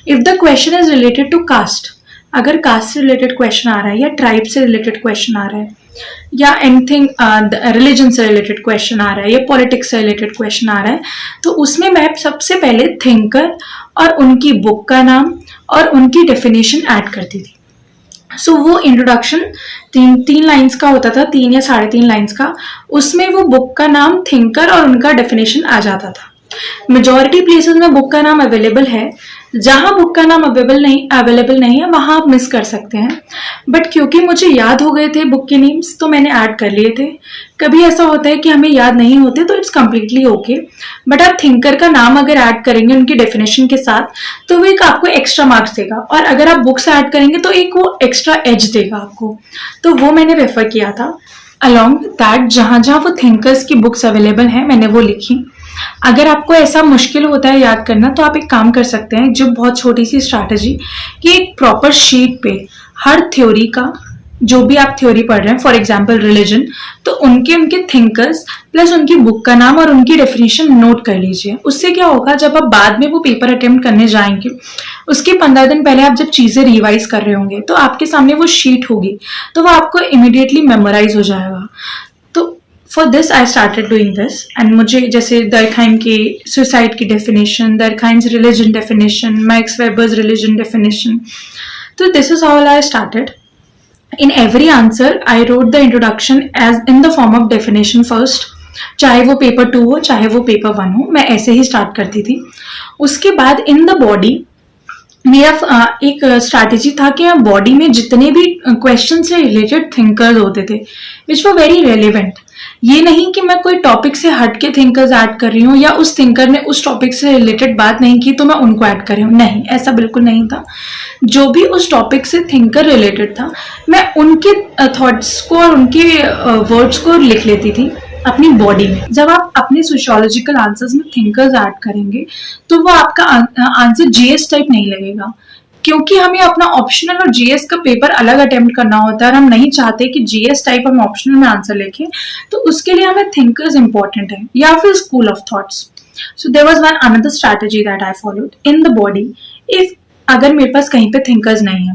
If the question is related to caste, अगर कास्ट से रिलेटेड क्वेश्चन आ रहा है या ट्राइब से रिलेटेड क्वेश्चन आ रहा है या एनीथिंग रिलीजन से रिलेटेड क्वेश्चन आ रहा है या पॉलिटिक्स से रिलेटेड क्वेश्चन आ रहा है, तो उसमें मैं सबसे पहले थिंकर और उनकी बुक का नाम और उनकी डेफिनेशन ऐड करती थी. सो वो इंट्रोडक्शन 3 लाइन्स का होता था, 3 या 3.5 लाइन्स का. उसमें वो बुक का नाम, थिंकर और उनका डेफिनेशन आ जाता था. मेजॉरिटी प्लेसेस में बुक का नाम अवेलेबल है. जहां बुक का नाम अवेलेबल नहीं है वहां आप मिस कर सकते हैं. बट क्योंकि मुझे याद हो गए थे बुक के नेम्स, तो मैंने ऐड कर लिए थे. कभी ऐसा होता है कि हमें याद नहीं होते, तो इट्स कम्प्लीटली ओके. बट आप थिंकर का नाम अगर ऐड करेंगे उनकी डेफिनेशन के साथ, तो वो एक आपको एक्स्ट्रा मार्क्स देगा. और अगर आप बुक्स ऐड करेंगे तो एक वो एक्स्ट्रा एज देगा आपको. तो वो मैंने रेफर किया था. अलॉन्ग दैट, जहां जहां वो थिंकर्स की बुक्स अवेलेबल हैं, मैंने वो लिखी. अगर आपको ऐसा मुश्किल होता है याद करना, तो आप एक काम कर सकते हैं, जो बहुत छोटी सी स्ट्रैटेजी, कि एक प्रॉपर शीट पे हर थ्योरी का, जो भी आप थ्योरी पढ़ रहे हैं, फॉर एग्जांपल रिलीजन, तो उनके थिंकर्स प्लस उनकी बुक का नाम और उनकी डेफिनेशन नोट कर लीजिए. उससे क्या होगा, जब आप बाद में वो पेपर अटेम्प्ट करने जाएंगे, उसके 15 दिन पहले आप जब चीजें रिवाइज कर रहे होंगे, तो आपके सामने वो शीट होगी, तो वो आपको इमिडिएटली मेमोराइज हो जाएगा. For this I started doing this. And मुझे जैसे दरखाइम की सुसाइड की definition, Durkheim's religion definition, Max Weber's religion definition, तो this is how I started. In every answer I wrote the introduction as in the form of definition first. चाहे वो paper 2 हो, चाहे वो पेपर 1 हो, मैं ऐसे ही स्टार्ट करती थी. उसके बाद इन द बॉडी मेरा एक स्ट्रैटेजी था कि मैं बॉडी में जितने भी क्वेश्चन से रिलेटेड थिंकर्स होते थे, विच वर वेरी रेलिवेंट. ये नहीं कि मैं कोई टॉपिक से हट के थिंकर्स ऐड कर रही हूँ या उस थिंकर ने उस टॉपिक से रिलेटेड बात नहीं की तो मैं उनको ऐड कर रही हूँ. नहीं, ऐसा बिल्कुल नहीं था. जो भी उस टॉपिक से थिंकर रिलेटेड था, मैं उनके थॉट्स को और उनके वर्ड्स को लिख लेती थी अपनी बॉडी में. जब आप अपने सोशियोलॉजिकल आंसर्स में थिंकर्स ऐड करेंगे, तो वो आपका आंसर जीएस टाइप नहीं लगेगा, क्योंकि हमें अपना ऑप्शनल और जीएस का पेपर अलग अटेम्प्ट करना होता है और हम नहीं चाहते कि जीएस टाइप हम ऑप्शनल में आंसर लिखें. तो उसके लिए हमें थिंकर्स इंपॉर्टेंट है या फिर school of thoughts. So there was one another strategy that I followed in the body. If अगर मेरे पास कहीं पे थिंकर्स नहीं है,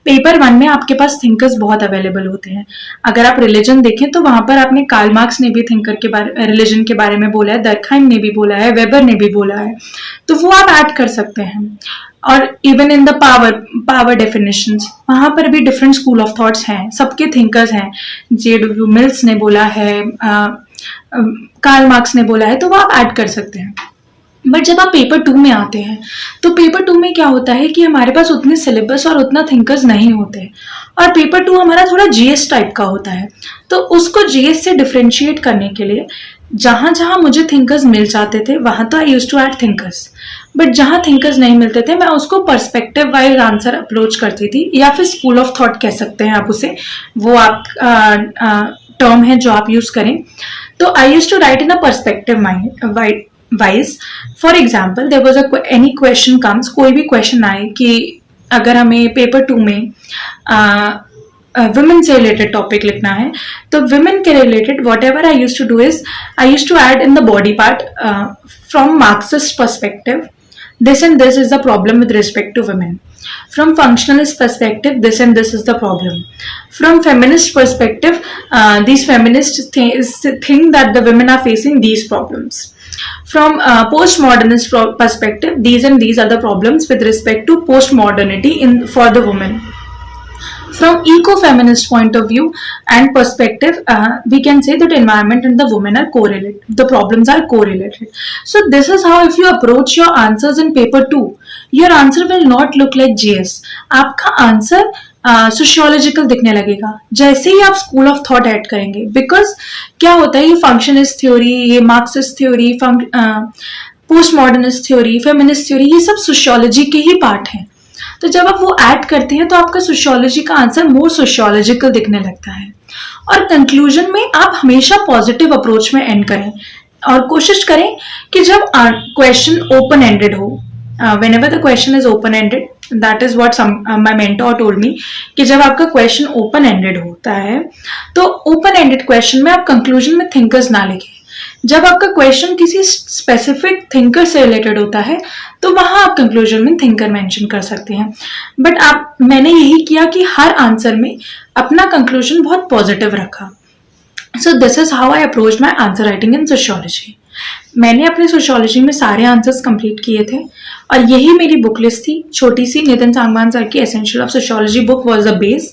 पेपर 1 में आपके पास थिंकर्स बहुत अवेलेबल होते हैं. अगर आप रिलीजन देखें तो वहां पर आपने कार्ल मार्क्स ने भी थिंकर के बारे, रिलीजन के बारे में बोला है, दरखाइम ने भी बोला है, वेबर ने भी बोला है, तो वो आप ऐड कर सकते हैं. और even in the power definitions, वहां पर भी डिफरेंट स्कूल ऑफ थॉट्स हैं, सबके थिंकर्स हैं. जे.डब्ल्यू. मिल्स ने बोला है, कार्ल मार्क्स ने बोला है, तो वो आप ऐड कर सकते हैं. बट जब आप पेपर 2 में आते हैं, तो पेपर 2 में क्या होता है कि हमारे पास उतने सिलेबस और उतना थिंकर्स नहीं होते, और पेपर 2 हमारा थोड़ा जीएस टाइप का होता है. तो उसको जीएस से डिफ्रेंशिएट करने के लिए जहां जहां मुझे थिंकर्स मिल जाते थे, वहां तो I used to add thinkers. But जहां थिंकर्स नहीं मिलते थे, मैं उसको पर्सपेक्टिव वाइज आंसर अप्रोच करती थी, या फिर स्कूल ऑफ थॉट कह सकते हैं आप उसे, वो आप टर्म है जो आप यूज करें. तो I used to write in a perspective wise. For example, there was any question comes, कोई भी क्वेश्चन आए कि अगर हमें पेपर 2 में women से रिलेटेड टॉपिक लिखना है, तो women के related whatever I use to do is I use to add in the body part from Marxist perspective this and this is the problem with respect to women. From functionalist perspective, this and this is the problem. From feminist perspective, these feminists think that the women are facing these problems. From postmodernist perspective, these and these are the problems with respect to postmodernity for the women. From eco-feminist point of view and perspective, we can say that environment and the women are correlated. The problems are correlated. So this is how, if you approach your answers in paper 2, your answer will not look like GS. आपका answer sociological दिखने लगेगा जैसे ही आप school of thought add करेंगे. Because क्या होता है, ये फंक्शनिस्ट थ्योरी, ये Marxist theory, post modernist theory, feminist theory, ये सब सोशियोलॉजी के ही पार्ट हैं. तो जब आप वो ऐड करते हैं तो आपका सोशियोलॉजी का आंसर मोर सोशियोलॉजिकल दिखने लगता है. और कंक्लूजन में आप हमेशा पॉजिटिव अप्रोच में एंड करें और कोशिश करें कि जब क्वेश्चन ओपन एंडेड हो, whenever the question is open ended, that is what my mentor told me, कि जब आपका क्वेश्चन ओपन एंडेड होता है तो ओपन एंडेड क्वेश्चन में आप कंक्लूजन में थिंकर्स ना लिखें. जब आपका क्वेश्चन किसी स्पेसिफिक थिंकर से रिलेटेड होता है तो वहां आप कंक्लूजन में थिंकर मेंशन कर सकते हैं. बट मैंने यही किया कि हर आंसर में अपना कंक्लूजन बहुत पॉजिटिव रखा. So this is how I approach my answer writing in sociology. मैंने अपने सोशियोलॉजी में सारे आंसर्स कंप्लीट किए थे और यही मेरी बुक लिस्ट थी. छोटी सी नितिन सांगवान सर की essential of sociology book was the base.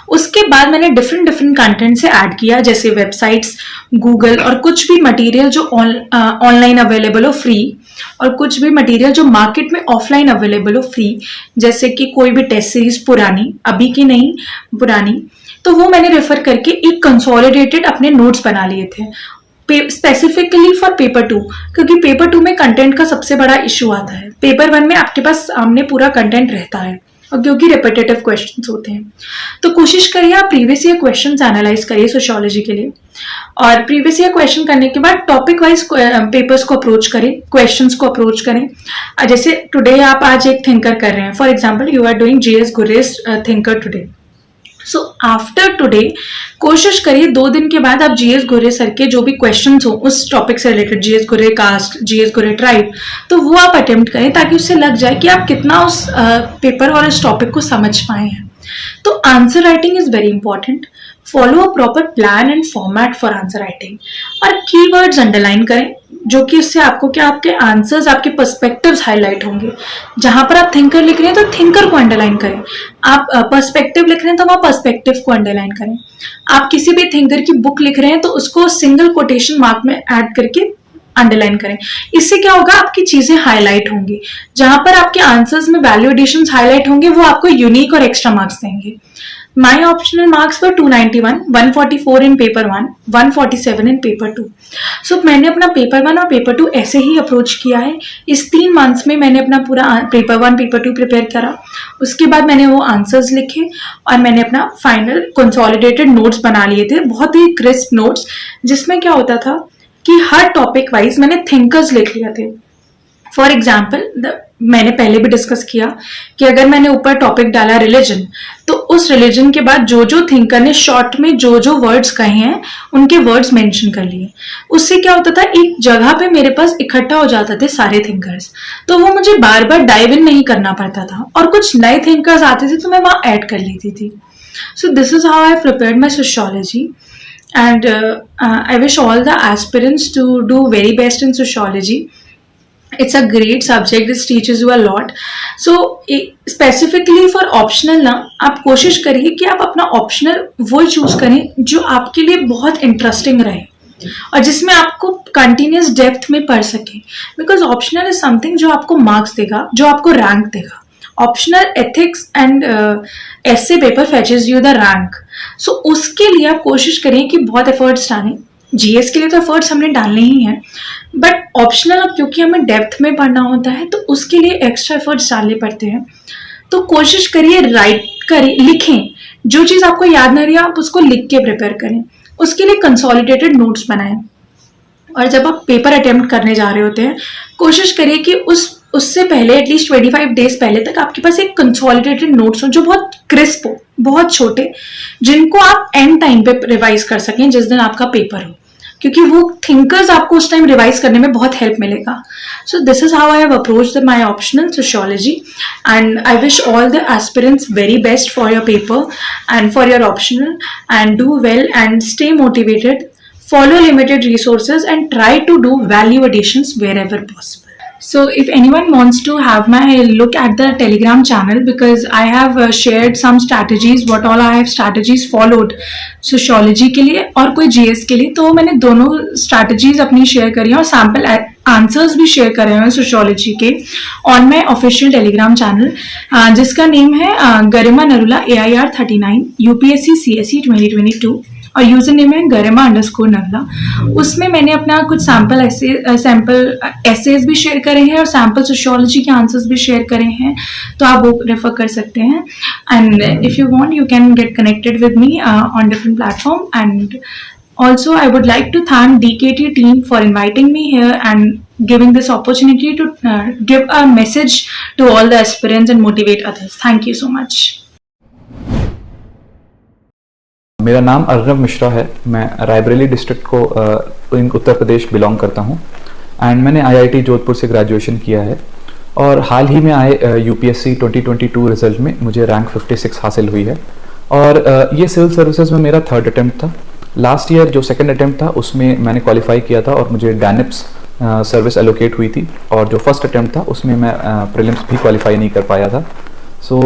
उसके बाद मैंने डिफरेंट कंटेंट से ऐड किया, जैसे वेबसाइट्स, गूगल, और कुछ भी मटेरियल जो ऑनलाइन अवेलेबल हो फ्री, और कुछ भी मटेरियल जो मार्केट में ऑफलाइन अवेलेबल हो फ्री, जैसे कि कोई भी टेस्ट सीरीज पुरानी, अभी की नहीं पुरानी, तो वो मैंने रेफर करके एक कंसोलिडेटेड अपने नोट्स बना लिए थे स्पेसिफिकली फॉर पेपर 2, क्योंकि पेपर 2 में कंटेंट का सबसे बड़ा इशू आता है. पेपर 1 में आपके पास सामने पूरा कंटेंट रहता है और क्योंकि रिपीटेटिव क्वेश्चंस होते हैं. तो कोशिश करिए आप प्रीवियस ईयर क्वेश्चंस एनालाइज करिए सोशियोलॉजी के लिए, और प्रीवियस ईयर क्वेश्चन करने के बाद टॉपिक वाइज पेपर्स को अप्रोच करें, क्वेश्चंस को अप्रोच करें. जैसे टुडे आप आज एक थिंकर कर रहे हैं, for example you are doing GS गुरेस thinker today. So after today कोशिश करिए 2 दिन के बाद आप जीएस गुरे सर के जो भी क्वेश्चंस हो उस टॉपिक से रिलेटेड, जीएस गुरे कास्ट, जीएस गुरे ट्राइब, तो वो आप अटेम्प्ट करें ताकि उससे लग जाए कि आप कितना उस पेपर और उस टॉपिक को समझ पाए हैं. तो answer writing is very important. Follow a proper plan and format for answer writing, और कीवर्ड्स अंडरलाइन करें जो कि उससे आपको क्या, आपके आंसर्स, आपके पर्सपेक्टिव्स हाईलाइट होंगे. जहां पर आप थिंकर लिख रहे हैं तो थिंकर को अंडरलाइन करें. आप पर्सपेक्टिव लिख रहे हैं तो वहां पर्सपेक्टिव को अंडरलाइन करें. आप किसी भी थिंकर की बुक लिख रहे हैं तो उसको सिंगल कोटेशन मार्क में ऐड करके अंडरलाइन करें. इससे क्या होगा, आपकी चीजें हाईलाइट होंगी. जहां पर आपके आंसर्स में वैल्यू एडिशंस हाईलाइट होंगे वो आपको यूनिक और एक्स्ट्रा मार्क्स देंगे. My optional marks were 291, 144 in paper 1, 147 in paper 2. So मैंने अपना पेपर 1 और पेपर 2 ऐसे ही अप्रोच किया है. इस 3 मंथ्स में मैंने अपना पूरा पेपर 1, पेपर 2 प्रिपेयर करा. उसके बाद मैंने वो आंसर्स लिखे और मैंने अपना फाइनल कंसोलिडेटेड नोट्स बना लिए थे, बहुत ही क्रिस्प नोट्स, जिसमें क्या होता था कि हर टॉपिक वाइज मैंने थिंकर्स लिख लिए थे. फॉर एग्जाम्पल मैंने पहले भी डिस्कस किया कि अगर मैंने ऊपर टॉपिक डाला रिलीजन, तो उस रिलीजन के बाद जो जो थिंकर ने शॉर्ट में जो जो वर्ड्स कहे हैं उनके वर्ड्स मेंशन कर लिए. उससे क्या होता था, एक जगह पे मेरे पास इकट्ठा हो जाते थे सारे थिंकर्स, तो वो मुझे बार बार डाइव इन नहीं करना पड़ता था, और कुछ नए थिंकर्स आते थे तो मैं वहां ऐड कर लेती थी. So this is how I prepared my sociology, and I wish all the aspirants to do very best in sociology. It's a great subject, this teaches you a lot. So specifically for optional ना, आप कोशिश करिए कि आप अपना optional वो choose करें जो आपके लिए बहुत इंटरेस्टिंग रहे और जिसमें आपको कंटिन्यूस डेप्थ में पढ़ सके. बिकॉज ऑप्शनल इज समथिंग जो आपको मार्क्स देगा, जो आपको रैंक देगा. Optional ethics and essay paper fetches you the rank. So उसके लिए आप कोशिश करें कि बहुत एफर्ट्स डालें. जीएस के लिए तो एफर्ट्स हमने डालने ही हैं, बट ऑप्शनल क्योंकि हमें डेप्थ में पढ़ना होता है तो उसके लिए एक्स्ट्रा एफर्ट्स डालने पड़ते हैं. तो कोशिश करिए, राइट करिए, लिखें. जो चीज़ आपको याद नहीं रही आप उसको लिख के प्रिपेयर करें. उसके लिए कंसोलिडेटेड नोट्स बनाएं. और जब आप पेपर अटेम्प्ट करने जा रहे होते हैं कोशिश करिए कि उससे पहले एटलीस्ट 25 डेज पहले तक आपके पास एक कंसोलिडेटेड नोट्स हो जो बहुत क्रिस्प हो, बहुत छोटे, जिनको आप एंड टाइम पे रिवाइज कर सकें जिस दिन आपका पेपर हो. क्योंकि वो थिंकर्स आपको उस टाइम रिवाइज करने में बहुत हेल्प मिलेगा. So this is how I have approached my optional sociology, and I wish all the aspirants very best for your paper and for your optional, and do well and stay motivated, follow limited resources and try to do value additions wherever possible. So if anyone wants to have my look at the Telegram channel, because I have shared some strategies, what all I have strategies followed sociology के लिए और कोई GS के लिए, तो मैंने दोनों strategies अपनी share करी हैं और sample आंसर्स भी शेयर कर रहे हैं सोशियोलॉजी के on my official Telegram channel, जिसका नेम है गरिमा नरुला AIR39 UPSC CSE 2022 और यूजर नेम है गरिमा_नरुला. उसमें मैंने अपना कुछ सैम्पल एसेज भी शेयर करे हैं और सैम्पल सोशियोलॉजी के आंसर्स भी शेयर करे हैं, तो आप वो रेफर कर सकते हैं. And if you want you can get connected with me on different platform. And also, I would like to thank DKT team for inviting me here and giving this opportunity to give a message to all the aspirants and motivate others. Thank you so much. मेरा नाम अर्नव मिश्रा है. मैं Raebareli district को Uttar Pradesh belong करता हूँ and मैंने IIT Jodhpur से graduation किया है और हाल ही में आए UPSC 2022 रिजल्ट में मुझे रैंक 56 हासिल हुई है और ये सिविल सर्विसेज में मेरा थर्ड अटेम्प्ट था. लास्ट ईयर जो सेकंड अटेम्प्ट था उसमें मैंने क्वालिफाई किया था और मुझे डैनिप्स सर्विस एलोकेट हुई थी और जो फर्स्ट अटेम्प्ट था उसमें मैं प्रीलिम्स भी क्वालिफाई नहीं कर पाया था. सो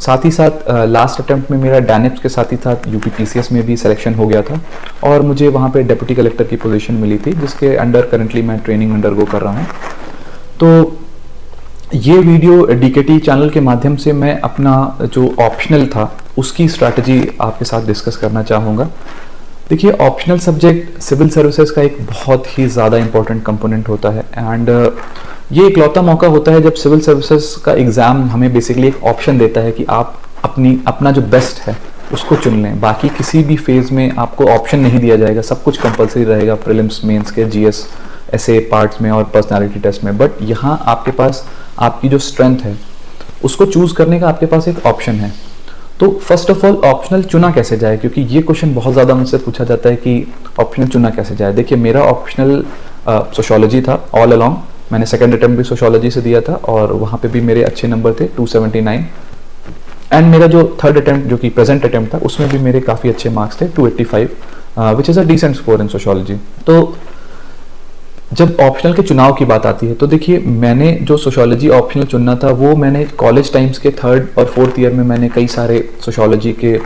साथ ही साथ लास्ट अटेम्प्ट में मेरा डैनिप्स के साथ ही साथ UPPCS में भी सिलेक्शन हो गया था और मुझे वहाँ पे डिप्टी कलेक्टर की पोजीशन मिली थी, जिसके अंडर करंटली मैं ट्रेनिंग अंडरगो कर रहा हूँ. तो ये वीडियो DKT चैनल के माध्यम से मैं अपना जो ऑप्शनल था उसकी स्ट्रैटेजी आपके साथ डिस्कस करना चाहूँगा. देखिए, ऑप्शनल सब्जेक्ट सिविल सर्विसेज का एक बहुत ही ज़्यादा इंपॉर्टेंट कंपोनेंट होता है एंड ये इकलौता मौका होता है जब सिविल सर्विसेज का एग्ज़ाम हमें बेसिकली एक ऑप्शन देता है कि आप अपना जो बेस्ट है उसको चुन लें. बाकी किसी भी फेज़ में आपको ऑप्शन नहीं दिया जाएगा, सब कुछ कंपलसरी रहेगा प्रीलिम्स, मेंस के, GS, ऐसे पार्ट्स में और पर्सनालिटी टेस्ट में. बट यहाँ आपके पास आपकी जो स्ट्रेंथ है उसको चूज़ करने का आपके पास एक ऑप्शन है. तो फर्स्ट ऑफ ऑल ऑप्शनल चुना कैसे जाए, क्योंकि ये क्वेश्चन बहुत ज़्यादा मुझसे पूछा जाता है कि ऑप्शनल चुना कैसे जाए. देखिए, मेरा ऑप्शनल सोशियोलॉजी था ऑल अलोंग. मैंने सेकंड अटेम्प्ट भी सोशियोलॉजी से दिया था और वहाँ पे भी मेरे अच्छे नंबर थे 279 एंड मेरा जो थर्ड अटेम्प्ट जो कि प्रेजेंट अटेम्प्ट था उसमें भी मेरे काफ़ी अच्छे मार्क्स थे 285 which is a decent score in sociology. तो जब ऑप्शनल के चुनाव की बात आती है तो देखिए, मैंने जो सोशियोलॉजी ऑप्शनल चुनना था वो मैंने कॉलेज टाइम्स के थर्ड और फोर्थ ईयर में मैंने कई सारे सोशियोलॉजी के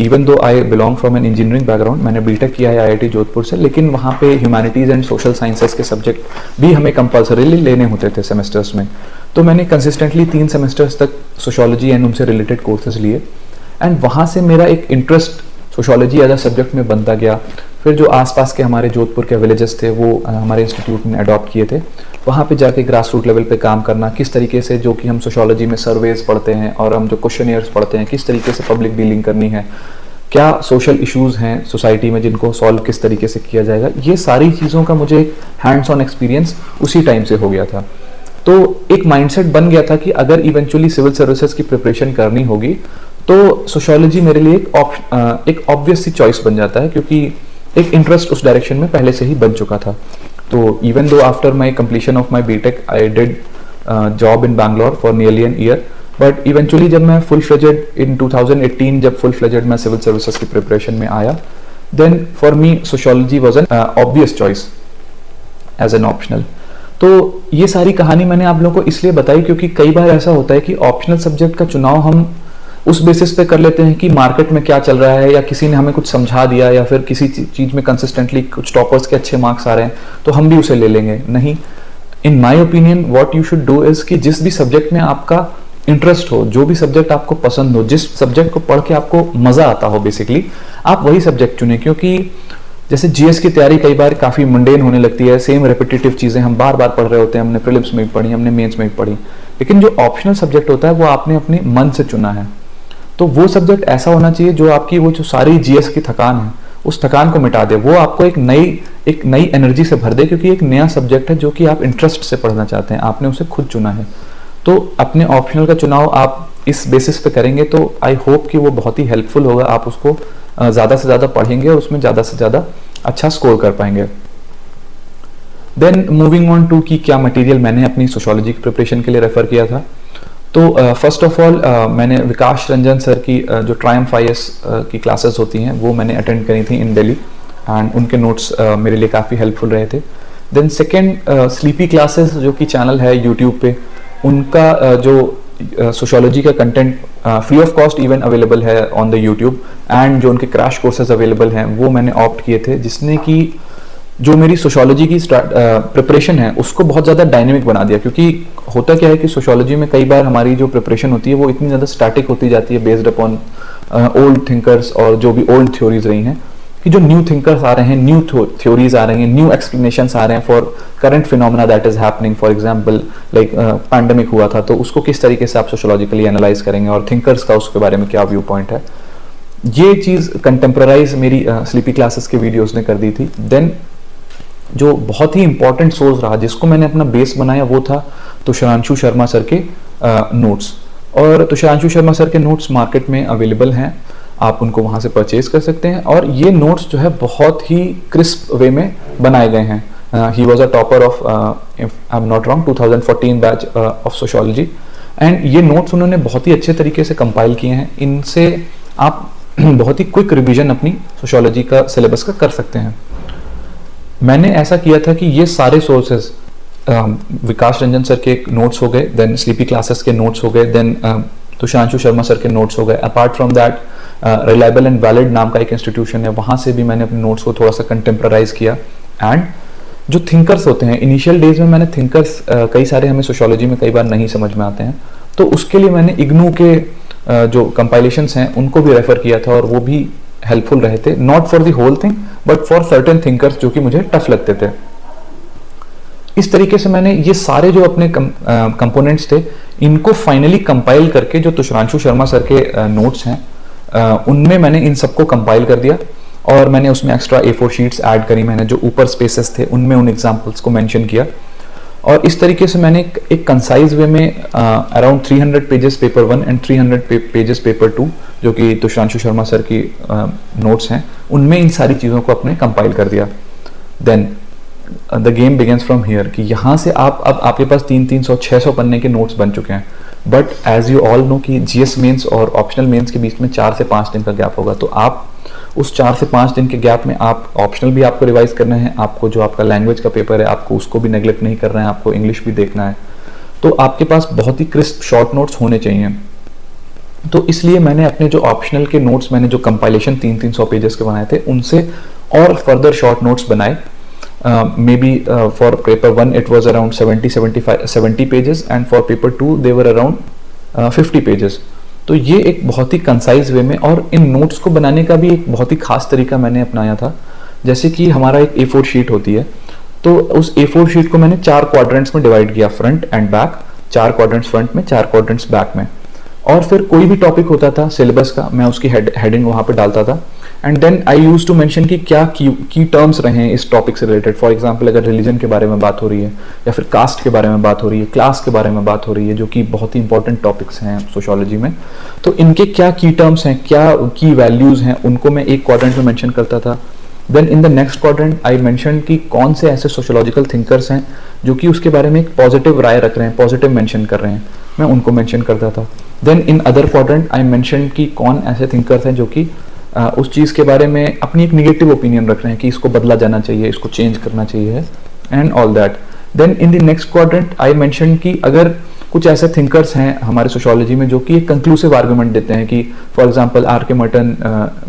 even though I belong from an engineering background, मैंने बीटेक किया है IIT जोधपुर से, लेकिन वहाँ पे ह्यूमैनिटीज़ एंड सोशल साइंसेस के सब्जेक्ट भी हमें कंपल्सरीली लेने होते थे सेमेस्टर्स में. तो मैंने कंसिस्टेंटली 3 सेमेस्टर्स तक सोशियोलॉजी एंड उनसे रिलेटेड कोर्सेज लिए एंड वहाँ से मेरा एक interest sociology as a subject में बनता गया. फिर जो आसपास के हमारे जोधपुर के विलेजेस थे वो हमारे इंस्टीट्यूट ने अडॉप्ट किए थे. वहाँ पे जाके ग्रास रूट लेवल पे काम करना, किस तरीके से जो कि हम सोशियोलॉजी में सर्वेज पढ़ते हैं और हम जो क्वेश्चनियर्स पढ़ते हैं किस तरीके से पब्लिक डीलिंग करनी है, क्या सोशल इश्यूज़ हैं सोसाइटी में जिनको सॉल्व किस तरीके से किया जाएगा, ये सारी चीज़ों का मुझे हैंड्स ऑन एक्सपीरियंस उसी टाइम से हो गया था. तो एक माइंडसेट बन गया था कि अगर इवेंचुअली सिविल सर्विसेज की प्रिपरेशन करनी होगी तो सोशियोलॉजी मेरे लिए एक ऑब्वियस सी चॉइस बन जाता है, क्योंकि एक इंटरेस्ट उस डायरेक्शन में पहले से ही बन चुका था. तो even though after my completion of my BTech I did job in Bangalore for nearly an year, but eventually जब मैं फुल फ्लेजेड इन 2018 जब फुल फ्लेजेड मैं सिविल सर्विसेज की प्रिपरेशन में आया, then for me sociology was an obvious choice as an optional. तो ये सारी कहानी मैंने आप लोगों को इसलिए बताई क्योंकि कई बार ऐसा होता है कि ऑप्शनल सब्जेक्ट का चुनाव हम उस बेसिस पे कर लेते हैं कि मार्केट में क्या चल रहा है या किसी ने हमें कुछ समझा दिया या फिर किसी चीज़ में कंसिस्टेंटली कुछ टॉपर्स के अच्छे मार्क्स आ रहे हैं तो हम भी उसे ले लेंगे. नहीं, in my opinion what you should do is कि जिस भी सब्जेक्ट में आपका इंटरेस्ट हो, जो भी सब्जेक्ट आपको पसंद हो, जिस सब्जेक्ट को पढ़ के आपको मज़ा आता हो, बेसिकली आप वही सब्जेक्ट चुनें. क्योंकि जैसे GS की तैयारी कई बार काफ़ी मुंडेन होने लगती है, सेम रेपिटेटिव चीज़ें हम बार बार पढ़ रहे होते हैं, हमने प्रीलिम्स में भी पढ़ी, हमने मेंस में भी पढ़ी, लेकिन जो ऑप्शनल सब्जेक्ट होता है वो आपने अपने मन से चुना है. तो वो सब्जेक्ट ऐसा होना चाहिए जो आपकी वो जो सारी GS की थकान है उस थकान को मिटा दे, वो आपको एक नई एनर्जी से भर दे, क्योंकि एक नया सब्जेक्ट है जो कि आप इंटरेस्ट से पढ़ना चाहते हैं, आपने उसे खुद चुना है. तो अपने ऑप्शनल का चुनाव आप इस बेसिस पे करेंगे तो आई होप कि वो बहुत ही हेल्पफुल होगा. आप उसको ज़्यादा से ज़्यादा पढ़ेंगे और उसमें ज़्यादा से ज़्यादा अच्छा स्कोर कर पाएंगे। देन मूविंग ऑन टू कि क्या मटेरियल मैंने अपनी सोशियोलॉजी की प्रिपरेशन के लिए रेफर किया था। तो फर्स्ट ऑफ ऑल मैंने विकास रंजन सर की जो ट्रायम्फ IAS की क्लासेस होती हैं वो मैंने अटेंड करी थी इन दिल्ली, एंड उनके नोट्स मेरे लिए काफ़ी हेल्पफुल रहे थे। देन सेकेंड स्लीपी क्लासेस जो कि चैनल है यूट्यूब पे, उनका जो सोशियोलॉजी का content free of cost even available है ऑन द यूट्यूब, एंड जो उनके क्रैश कोर्सेज अवेलेबल हैं वो मैंने ऑप्ट किए थे, जिसने कि जो मेरी सोशियोलॉजी की प्रिपरेशन है उसको बहुत ज़्यादा डायनेमिक बना दिया। क्योंकि होता क्या है कि सोशियोलॉजी में कई बार हमारी जो प्रिपरेशन होती है वो इतनी ज़्यादा स्टैटिक होती जाती है बेस्ड अपॉन ओल्ड थिंकर्स और जो भी ओल्ड थ्योरीज रही हैं, कि जो न्यू थिंकर्स आ रहे हैं, न्यू थ्योरीज आ रही हैं, न्यू एक्सप्लेनेशंस आ रहे हैं for current phenomena that is happening. For example like pandemic हुआ था, तो उसको किस तरीके से आप सोशियोलॉजिकली एनालाइज करेंगे और थिंकर्स का उसके बारे में क्या व्यू पॉइंट है, ये चीज़ कंटेम्परराइज मेरी स्लीपी क्लासेस के वीडियोज ने कर दी थी। देन जो बहुत ही इंपॉर्टेंट सोर्स रहा जिसको मैंने अपना बेस बनाया वो था तुषारांशु शर्मा सर के नोट्स। और तुषारांशु शर्मा सर के नोट्स मार्केट में अवेलेबल हैं, आप उनको वहाँ से परचेज कर सकते हैं। और ये नोट्स जो है बहुत ही क्रिस्प वे में बनाए गए हैं। He was a topper of, if I am not wrong, 2014 batch of sociology, and ये नोट्स उन्होंने बहुत ही अच्छे तरीके से कंपाइल किए हैं। इनसे आप बहुत ही क्विक रिवीजन अपनी सोशियोलॉजी का सिलेबस का कर सकते हैं। मैंने ऐसा किया था कि ये सारे सोर्सेज विकास रंजन सर के नोट्स हो गए, देन स्लीपी क्लासेस के नोट्स हो गए, देन तुषारांशु शर्मा सर के नोट्स हो गए। Apart from that reliable and valid नाम का एक इंस्टीट्यूशन है, वहाँ से भी मैंने अपने नोट्स को थोड़ा सा कंटेम्परराइज किया। एंड जो थिंकर्स होते हैं, इनिशियल डेज में मैंने थिंकर्स कई सारे हमें सोशियोलॉजी में कई बार नहीं समझ में आते हैं, तो उसके लिए मैंने इग्नू के जो कंपाइलेशंस हैं उनको भी रेफर किया था, और वो भी हेल्पफुल रहे थे, not for the whole thing but for certain thinkers जो कि मुझे टफ लगते थे। इस तरीके से मैंने ये सारे जो अपने कंपोनेंट्स थे इनको फाइनली कंपाइल करके जो तुषारांशु शर्मा सर के नोट्स हैं उनमें मैंने इन सबको कंपाइल कर दिया, और मैंने उसमें एक्स्ट्रा A4 शीट्स ऐड करी। मैंने जो ऊपर स्पेसेस थे उनमें उन एग्जांपल्स को मेंशन किया, और इस तरीके से मैंने एक कंसाइज वे में around 300 pages paper 1 and 300 pages paper 2 जो कि तुषारांशु शर्मा सर की नोट्स हैं उनमें इन सारी चीज़ों को अपने कंपाइल कर दिया। Then the game begins from here, कि यहाँ से आप अब आपके पास 300-600 पन्ने के नोट्स बन चुके हैं। But as you all know कि GS मेंस और ऑप्शनल मेंस के बीच में 4 से 5 दिन का गैप होगा, तो आप उस 4 से 5 दिन के गैप में आप ऑप्शनल भी आपको रिवाइज करना है, आपको जो आपका लैंग्वेज का पेपर है आपको उसको भी नेग्लेक्ट नहीं करना है, आपको इंग्लिश भी देखना है, तो आपके पास बहुत ही क्रिस्प शॉर्ट नोट्स होने चाहिए। तो इसलिए मैंने अपने जो ऑप्शनल के नोट्स, मैंने जो कंपाइलेशन 300 पेजेस के बनाए थे उनसे और फर्दर शॉर्ट नोट्स बनाए। Maybe for paper 1 it was around 70 pages, and for paper 2 they were around 50 pages। तो ये एक बहुत ही कंसाइज वे में, और इन नोट्स को बनाने का भी एक बहुत ही खास तरीका मैंने अपनाया था। जैसे कि हमारा एक A4 शीट होती है, तो उस A4 शीट को मैंने 4 क्वाड्रेंट्स में डिवाइड किया, front end back, 4 quadrants front में, 4 क्वाड्रेंट्स बैक में। और फिर कोई भी टॉपिक होता था सिलेबस का, मैं उसकी हेडिंग वहाँ पे डालता था, and then I use to mention कि क्या की टर्म्स रहे हैं इस टॉपिक से रिलेटेड। फॉर एग्जांपल अगर रिलीजन के बारे में बात हो रही है, या फिर कास्ट के बारे में बात हो रही है, क्लास के बारे में बात हो रही है, जो कि बहुत ही इंपॉर्टेंट टॉपिक्स हैं सोशियोलॉजी में, तो इनके क्या की टर्म्स हैं, क्या की वैल्यूज हैं, उनको मैं एक क्वाड्रेंट में मेंशन करता था। Then in the next quadrant I mention कि कौन से ऐसे सोशियोलॉजिकल थिंकर्स हैं जो कि उसके बारे में एक पॉजिटिव राय रख रहे हैं, पॉजिटिव मेंशन कर रहे हैं, मैं उनको मेंशन करता था। Then in other quadrant I mention कि कौन ऐसे थिंकर्स हैं जो कि उस चीज़ के बारे में अपनी एक निगेटिव ओपिनियन रख रहे हैं कि इसको बदला जाना चाहिए, इसको चेंज करना चाहिए, and all that. Then in the next quadrant I mention कि अगर कुछ ऐसे थिंकर्स हैं हमारे सोशियोलॉजी में जो कि एक कंक्लूसिव आर्गुमेंट देते हैं, कि फॉर एग्जांपल R.K. मर्टन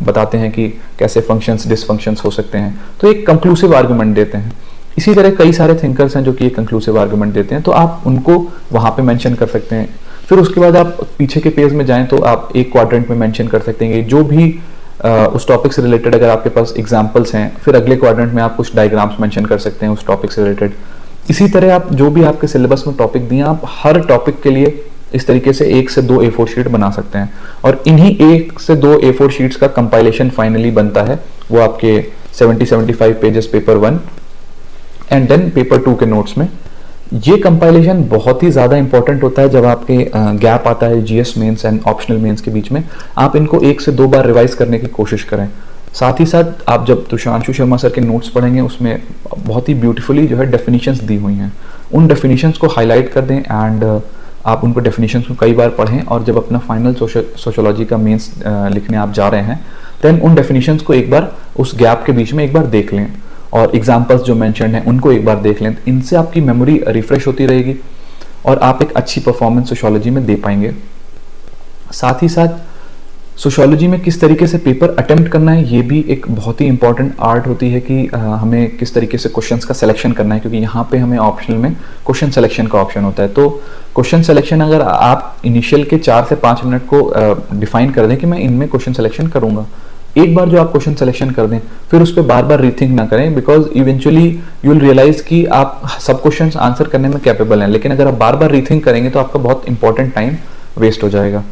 बताते हैं कि कैसे फंक्शंस डिसफंक्शंस हो सकते हैं, तो एक कंक्लूसिव आर्गुमेंट देते हैं। इसी तरह कई सारे थिंकर्स हैं जो कि एक कंक्लूसिव आर्गुमेंट देते हैं, तो आप उनको वहाँ पे मेंशन कर सकते हैं। फिर उसके बाद आप पीछे के पेज में जाएं तो आप एक क्वाड्रेंट में मेंशन कर सकते हैं जो भी उस टॉपिक से रिलेटेड अगर आपके पास एग्जांपल्स हैं। फिर अगले क्वाड्रेंट में आप कुछ डायग्राम्स मेंशन कर सकते हैं उस टॉपिक से रिलेटेड। इसी तरह आप जो भी आपके सिलेबस में टॉपिक दिए, आप हर टॉपिक के लिए इस तरीके से 1 से 2 A4 शीट बना सकते हैं, और इन्हीं 1 से 2 A4 शीट्स का कंपाइलेशन फाइनली बनता है, वो आपके 70-75 pages paper 1 and then paper 2 के नोट्स में। ये कंपाइलेशन बहुत ही ज़्यादा इंपॉर्टेंट होता है जब आपके गैप आता है GS mains and optional mains के बीच में। आप इनको 1 से 2 बार रिवाइज करने की कोशिश करें, साथ ही साथ आप जब तुषांशु शर्मा सर के नोट्स पढ़ेंगे उसमें बहुत ही ब्यूटीफुली जो है डेफिनेशंस दी हुई हैं, उन डेफिनेशंस को हाईलाइट कर दें एंड आप उनको डेफिनेशंस को कई बार पढ़ें और जब अपना फाइनल सोशियोलॉजी का मेंस लिखने आप जा रहे हैं देन उन डेफिनेशंस को एक बार उस गैप के बीच में एक बार देख लें और एग्जाम्पल्स जो मैंशनड हैं उनको एक बार देख लें। इनसे आपकी मेमोरी रिफ्रेश होती रहेगी और आप एक अच्छी परफॉर्मेंस सोशियोलॉजी में दे पाएंगे। साथ ही साथ सोशियोलॉजी में किस तरीके से पेपर अटेम्प्ट करना है ये भी एक बहुत ही इंपॉर्टेंट आर्ट होती है कि हमें किस तरीके से क्वेश्चंस का सिलेक्शन करना है, क्योंकि यहाँ पे हमें ऑप्शनल में क्वेश्चन सिलेक्शन का ऑप्शन होता है। तो क्वेश्चन सिलेक्शन अगर आप इनिशियल के 4 से 5 मिनट को डिफाइन कर दें कि मैं इनमें क्वेश्चन सिलेक्शन करूंगा, एक बार जो आप क्वेश्चन सिलेक्शन कर दें फिर उस पर बार बार रीथिंक ना करें, because eventually you will realise कि आप सब क्वेश्चन आंसर करने में कैपेबल हैं, लेकिन अगर आप बार बार रीथिंक करेंगे तो आपका बहुत इंपॉर्टेंट टाइम वेस्ट हो जाएगा।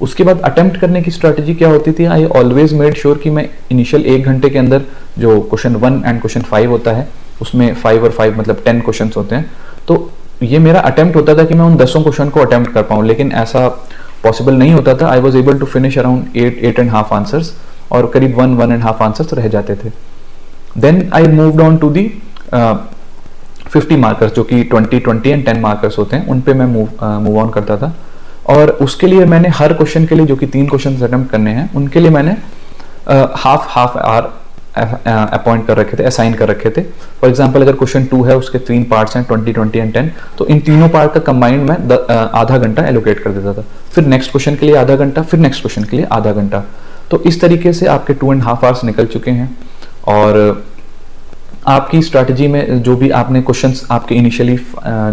उसके बाद अटेम्प्ट करने की स्ट्रैटेजी क्या होती थी, आई ऑलवेज मेड श्योर कि मैं इनिशियल 1 घंटे के अंदर जो क्वेश्चन 1 एंड क्वेश्चन 5 होता है उसमें 5 और 5 मतलब 10 क्वेश्चन होते हैं, तो ये मेरा अटेम्प्ट होता था कि मैं उन 10 क्वेश्चन को अटेम्प्ट कर पाऊँ, लेकिन ऐसा पॉसिबल नहीं होता था। I was able to finish around 8.5 answers और करीब 1.5 आंसर्स रह जाते थे। Then I moved on to the 50 markers जो कि 20 एंड 10 मार्कर्स होते हैं, उन पे मैं मूव ऑन करता था और उसके लिए मैंने हर क्वेश्चन के लिए जो कि 3 क्वेश्चन अटेम्प्ट करने हैं उनके लिए मैंने हाफ आवर अपॉइंट कर रखे थे, असाइन कर रखे थे। फॉर एग्जांपल अगर क्वेश्चन 2 है उसके 3 पार्ट्स हैं 20 एंड 10, तो इन तीनों पार्ट का कंबाइंड मैं आधा घंटा एलोकेट कर देता था, फिर नेक्स्ट क्वेश्चन के लिए आधा घंटा, फिर नेक्स्ट क्वेश्चन के लिए आधा घंटा। तो इस तरीके से आपके 2.5 आवर्स निकल चुके हैं और आपकी स्ट्रैटेजी में जो भी आपने क्वेश्चंस आपके इनिशियली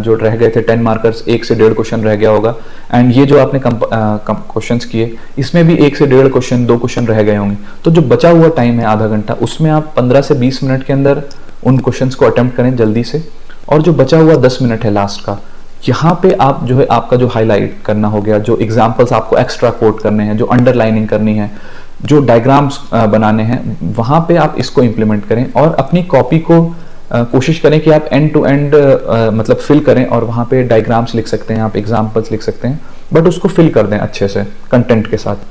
जो रह गए थे 10 मार्कर्स, 1 से 1.5 क्वेश्चन रह गया होगा एंड ये जो आपने क्वेश्चंस किए इसमें भी 1 से 1.5 क्वेश्चन 2 क्वेश्चन रह गए होंगे, तो जो बचा हुआ टाइम है आधा घंटा उसमें आप 15 से 20 मिनट के अंदर उन क्वेश्चंस को अटेम्प्ट करें जल्दी से, और जो बचा हुआ 10 मिनट है लास्ट का, यहाँ पे आप जो है आपका जो हाईलाइट करना हो गया, जो एग्जाम्पल्स आपको एक्स्ट्रा कोट करने हैं, जो अंडरलाइनिंग करनी है, जो डायग्राम्स बनाने हैं, वहां पे आप इसको इंप्लीमेंट करें और अपनी कॉपी को कोशिश करें कि आप एंड टू एंड मतलब फिल करें और वहां पे डायग्राम्स लिख सकते हैं, आप एग्जाम्पल्स लिख सकते हैं, बट उसको फिल कर दें अच्छे से कंटेंट के साथ।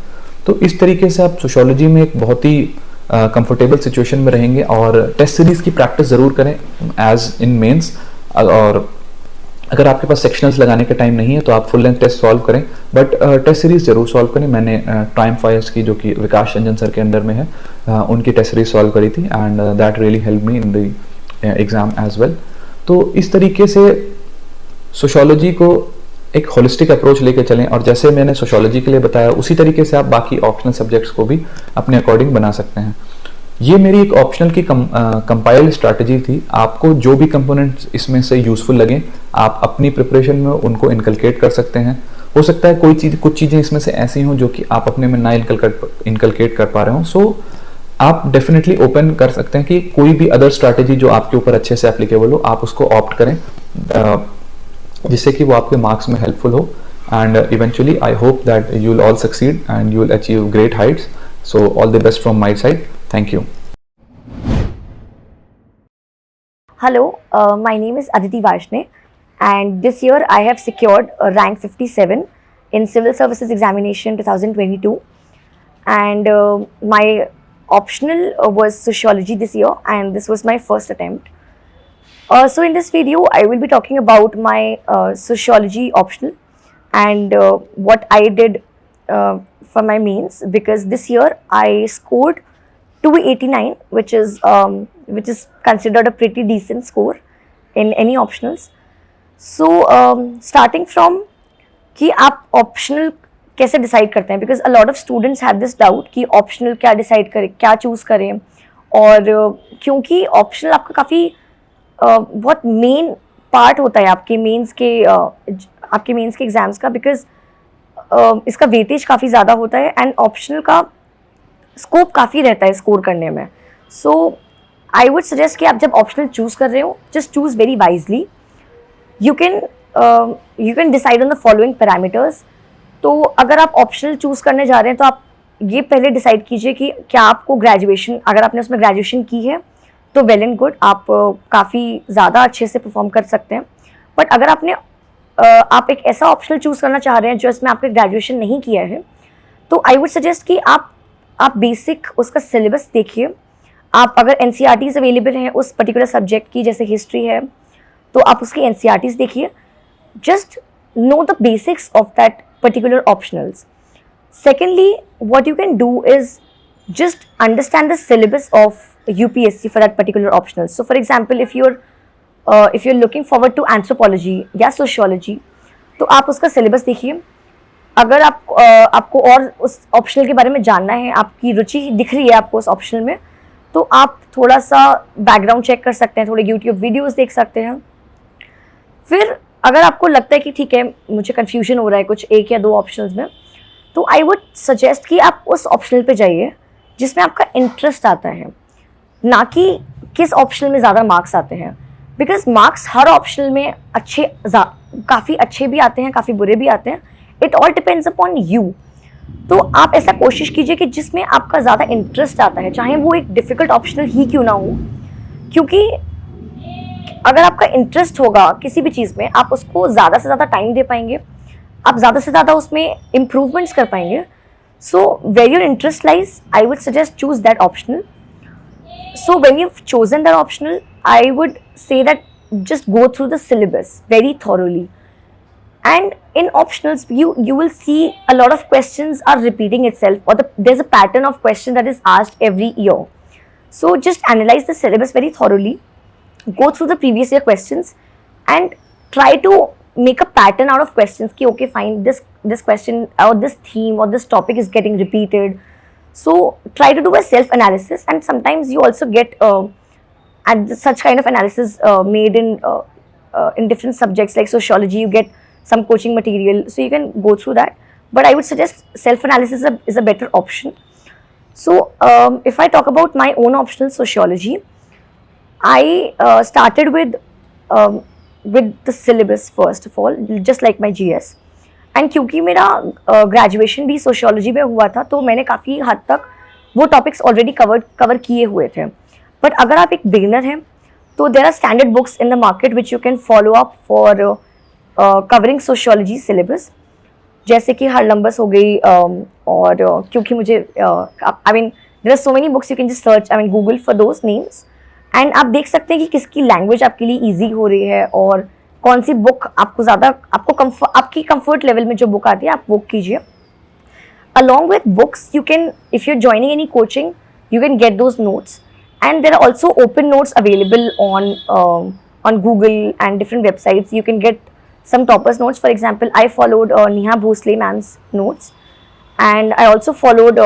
तो इस तरीके से आप सोशियोलॉजी में एक बहुत ही कंफर्टेबल सिचुएशन में रहेंगे और टेस्ट सीरीज की प्रैक्टिस जरूर करें एज इन मेंस, और अगर आपके पास सेक्शनल्स लगाने का टाइम नहीं है तो आप फुल लेंथ टेस्ट सॉल्व करें, बट टेस्ट सीरीज जरूर सॉल्व करें। मैंने ट्रायम्फ आईएएस की जो कि विकास रंजन सर के अंडर में है उनकी टेस्ट सीरीज सॉल्व करी थी and that really help me in the exam as well. तो इस तरीके से सोशियोलॉजी को एक होलिस्टिक अप्रोच लेके चलें और जैसे मैंने सोशियोलॉजी के लिए बताया उसी तरीके से आप बाकी ऑप्शनल सब्जेक्ट्स को भी अपने अकॉर्डिंग बना सकते हैं। ये मेरी एक ऑप्शनल की कंपाइल्ड स्ट्रैटेजी थी। आपको जो भी कंपोनेंट्स इसमें से यूजफुल लगे आप अपनी प्रिपरेशन में उनको इनकलकेट कर सकते हैं। हो सकता है कुछ चीज़ें इसमें से ऐसी हों जो कि आप अपने में ना इनकलकेट कर पा रहे हो, सो आप डेफिनेटली ओपन कर सकते हैं कि कोई भी अदर स्ट्रैटेजी जो आपके ऊपर अच्छे से एप्लीकेबल हो आप उसको ऑप्ट करें, जिससे कि वो आपके मार्क्स में हेल्पफुल हो। And eventually I hope that you will all succeed and you will achieve great Heights. So all the best from my side. Thank you. Hello, my name is Aditi Vaishne and this year I have secured rank 57 in Civil Services Examination 2022 and my optional was Sociology this year and this was my first attempt. So in this video I will be talking about my Sociology optional and what I did for my mains, because this year I scored 289, which is considered a pretty decent score in any optionals. So starting from कि आप optional कैसे decide करते हैं, because a lot of students have this doubt कि optional क्या decide करें, क्या choose करें, और क्योंकि optional आपका काफ़ी बहुत main part होता है आपके mains के एग्जाम्स का, because इसका वेटेज काफ़ी ज़्यादा होता है एंड ऑप्शनल का स्कोप काफ़ी रहता है स्कोर करने में। सो आई वुड सजेस्ट कि आप जब ऑप्शनल चूज़ कर रहे हो just choose very wisely. You can decide on the following parameters. तो अगर आप ऑप्शनल चूज़ करने जा रहे हैं तो आप ये पहले डिसाइड कीजिए कि क्या आपको ग्रेजुएशन, अगर आपने उसमें ग्रेजुएशन की है तो वेल एंड गुड, आप काफ़ी ज़्यादा अच्छे से परफॉर्म कर सकते हैं। बट अगर आप एक ऐसा ऑप्शनल चूज़ करना चाह रहे हैं जो इसमें आपने ग्रेजुएशन नहीं किया है, तो आई वुड सजेस्ट कि आप आप बेसिक उसका सिलेबस देखिए। आप अगर NCERTs अवेलेबल हैं उस पर्टिकुलर सब्जेक्ट की, जैसे हिस्ट्री है तो आप उसकी NCERTs देखिए। Just know the basics of that particular optionals. Secondly, what you can do is just understand the syllabus of UPSC for that particular optional. So, for example, if you're looking forward to anthropology या sociology, तो आप उसका syllabus देखिए। अगर आपको और उस optional के बारे में जानना है, आपकी रुचि दिख रही है आपको उस ऑप्शनल में, तो आप थोड़ा सा बैकग्राउंड चेक कर सकते हैं, थोड़े यूट्यूब वीडियोस देख सकते हैं। फिर अगर आपको लगता है कि ठीक है मुझे कन्फ्यूजन हो रहा है कुछ एक या दो ऑप्शंस में, तो आई वुड सजेस्ट कि आप उस ऑप्शनल पे जाइए जिसमें आपका इंटरेस्ट आता है, ना कि किस ऑप्शनल में ज़्यादा मार्क्स आते हैं। बिकॉज मार्क्स हर ऑप्शनल में काफ़ी अच्छे भी आते हैं, काफ़ी बुरे भी आते हैं। It all depends upon you. तो आप ऐसा कोशिश कीजिए कि जिसमें आपका ज़्यादा इंटरेस्ट आता है, चाहे वो एक डिफ़िकल्ट ऑप्शनल ही क्यों ना हो, क्योंकि अगर आपका इंटरेस्ट होगा किसी भी चीज़ में, आप उसको ज़्यादा से ज़्यादा टाइम दे पाएंगे, आप ज़्यादा से ज़्यादा उसमें इम्प्रूवमेंट्स कर पाएंगे। So where your interest lies, I would suggest choose that optional. So when you've chosen that optional, I would say that just go through the syllabus very thoroughly. And in optionals, you will see a lot of questions are repeating itself, or there's a pattern of question that is asked every year. So just analyze the syllabus very thoroughly, go through the previous year questions, and try to make a pattern out of questions ki okay fine, this question or this theme or this topic is getting repeated. So try to do a self analysis, and sometimes you also get and such kind of analysis made in different subjects like sociology. You get some coaching material, so you can go through that, but I would suggest self analysis is a better option. So if I talk about my own optional, sociology, I started with the syllabus first of all, just like my GS. And क्योंकि मेरा graduation भी sociology में हुआ था, तो मैंने काफ़ी हद तक वो टॉपिक्स ऑलरेडी कवर किए हुए थे। बट अगर आप एक बिगिनर हैं, तो there are standard books in the market which you can follow up for covering sociology syllabus, जैसे कि हरलम्बस हो गई, और क्योंकि मुझे I mean there are so many books, you can just search, I mean Google for those names, and आप देख सकते हैं कि किसकी लैंग्वेज आपके लिए ईजी हो रही है और कौन सी बुक आपको ज़्यादा आपकी कंफर्ट लेवल में जो बुक आती है आप वो कीजिए। Along with books, you can, if you are joining any coaching, you can get those notes, and there are also open notes available on Google and different websites. You can get some toppers notes. For example, I followed Neha Bhosle ma'am's notes, and I also followed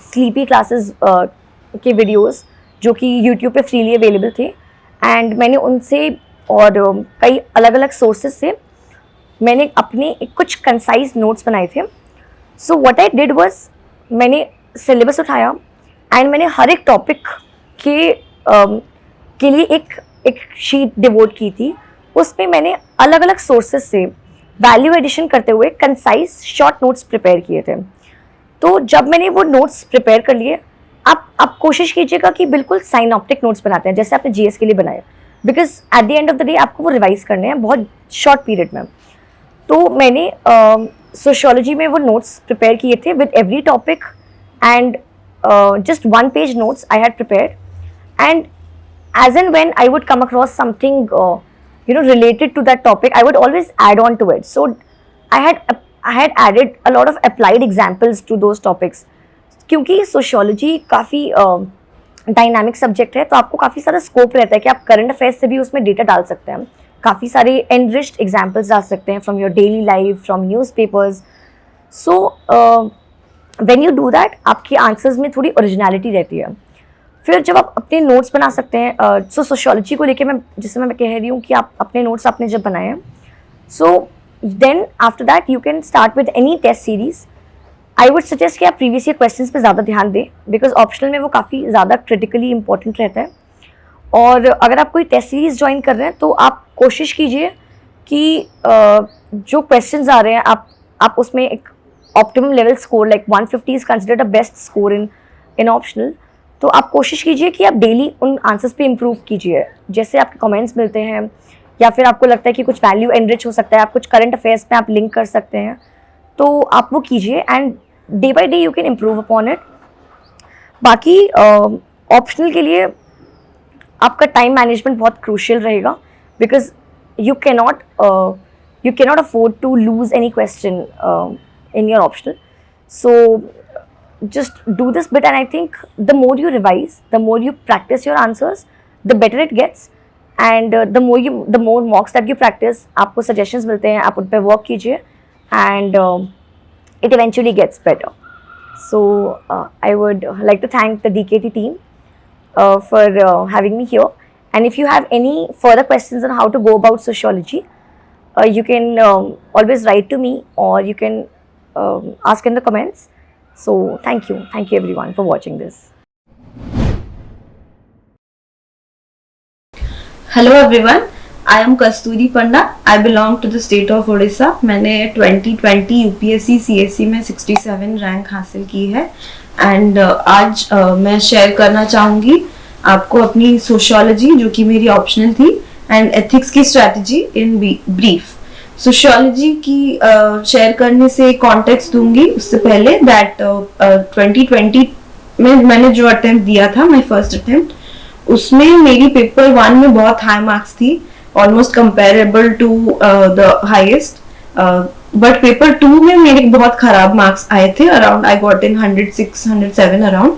sleepy classes के videos जो कि YouTube पे freely available थे, and मैंने उनसे और कई अलग अलग sources से मैंने अपने कुछ concise notes बनाए थे. So what I did was, मैंने syllabus उठाया एंड मैंने हर एक टॉपिक के लिए एक शीट डिवोट की थी. उसमें मैंने अलग अलग सोर्सेज से वैल्यू एडिशन करते हुए कंसाइज शॉर्ट नोट्स प्रिपेयर किए थे. तो जब मैंने वो नोट्स प्रिपेयर कर लिए, आप कोशिश कीजिएगा कि बिल्कुल साइनॉप्टिक नोट्स बनाते हैं जैसे आपने जीएस के लिए बनाए, because at the end of the day आपको वो रिवाइज करने हैं बहुत शॉर्ट पीरियड में. तो मैंने सोशियोलॉजी में वो नोट्स प्रिपेयर किए थे with every topic, and just one page notes I had prepared, and as and when I would come across something related to that topic, I would always add on to it. So I had added a lot of applied examples to those topics, क्योंकि sociology काफ़ी dynamic subject है, तो आपको काफ़ी सारा scope रहता है कि आप करंट अफेयर्स से भी उसमें डेटा डाल सकते हैं. काफ़ी सारे एनरिच्ड एग्जाम्पल्स डाल सकते हैं from your daily life, from newspapers. So When you do that, आपके आंसर्स में थोड़ी ओरिजिनलिटी रहती है. फिर जब आप अपने नोट्स बना सकते हैं, सो सोशियोलॉजी को लेके जिसमें मैं कह रही हूँ कि आप अपने नोट्स आपने जब बनाए हैं, so then after that you can start with any test series. I would suggest कि आप प्रीवियस ईयर क्वेश्चंस पे ज़्यादा ध्यान दें, बिकॉज ऑप्शनल में वो काफ़ी ज़्यादा क्रिटिकली इंपॉर्टेंट रहता है. और अगर आप कोई टेस्ट सीरीज ज्वाइन कर रहे हैं, तो आप कोशिश कीजिए कि जो क्वेश्चंस आ रहे हैं आप उसमें एक optimum level score like 150 is considered a best score in optional. तो आप कोशिश कीजिए कि आप डेली उन आंसर्स पे इम्प्रूव कीजिए. जैसे आपके कमेंट्स मिलते हैं या फिर आपको लगता है कि कुछ वैल्यू एनरिच हो सकता है, आप कुछ करंट अफेयर्स में आप लिंक कर सकते हैं, तो आप वो कीजिए, and day by day you can improve upon it. बाकी ऑप्शनल के लिए आपका टाइम मैनेजमेंट बहुत क्रूशियल रहेगा, because you cannot afford to lose any question in your optional. So just do this bit, and I think the more you revise, the more you practice your answers, the better it gets. And the more mocks that you practice, आपको suggestions मिलते हैं, आप उन पे work कीजिए, and it eventually gets better. So I would like to thank the DKT team for having me here. And if you have any further questions on how to go about sociology, you can always write to me, or you can ask in the comments. So thank you everyone for watching this. Hello everyone, I am Kasturi Panda. I belong to the state of Odisha. मैंने 2020 UPSC CSE में 67 rank हासिल की है, and आज मैं share करना चाहूँगी आपको अपनी सोशियोलॉजी, जो कि मेरी ऑप्शनल थी, एंड एथिक्स की स्ट्रैटेजी इन ब्रीफ. सोशियोलॉजी की शेयर करने से कॉन्टेक्स्ट दूंगी. उससे पहले दैट 2020 में मैंने जो अटेम्प्ट दिया था, माय फर्स्ट अटेम्प्ट, उसमें मेरी पेपर 1 में बहुत हाई मार्क्स थी, almost comparable to the highest. But paper 2 में मेरे बहुत खराब मार्क्स आए थे, around I got in 106-107 around.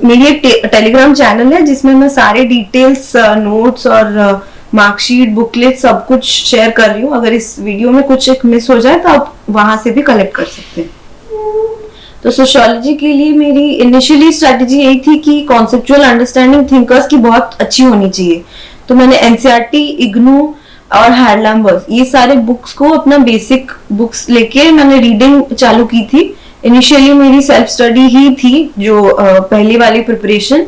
मेरी एक टेलीग्राम चैनल है जिसमें मैं सारे डिटेल्स, नोट्स और मार्कशीट, बुकलेट सब कुछ शेयर कर रही हूँ. अगर इस वीडियो में कुछ एक मिस हो जाए तो आप वहां से भी कलेक्ट कर सकते हैं. तो सोशियोलॉजी के लिए मेरी इनिशियली स्ट्रेटेजी यही थी कि कॉन्सेप्चुअल अंडरस्टैंडिंग थिंकर्स की बहुत अच्छी होनी चाहिए. तो मैंने एनसीईआरटी, इग्नू और हार्लैम्बर्स, ये सारे बुक्स को अपना बेसिक बुक्स लेके मैंने रीडिंग चालू की थी. इनिशियली मेरी सेल्फ स्टडी ही थी, जो पहली वाली प्रिपरेशन.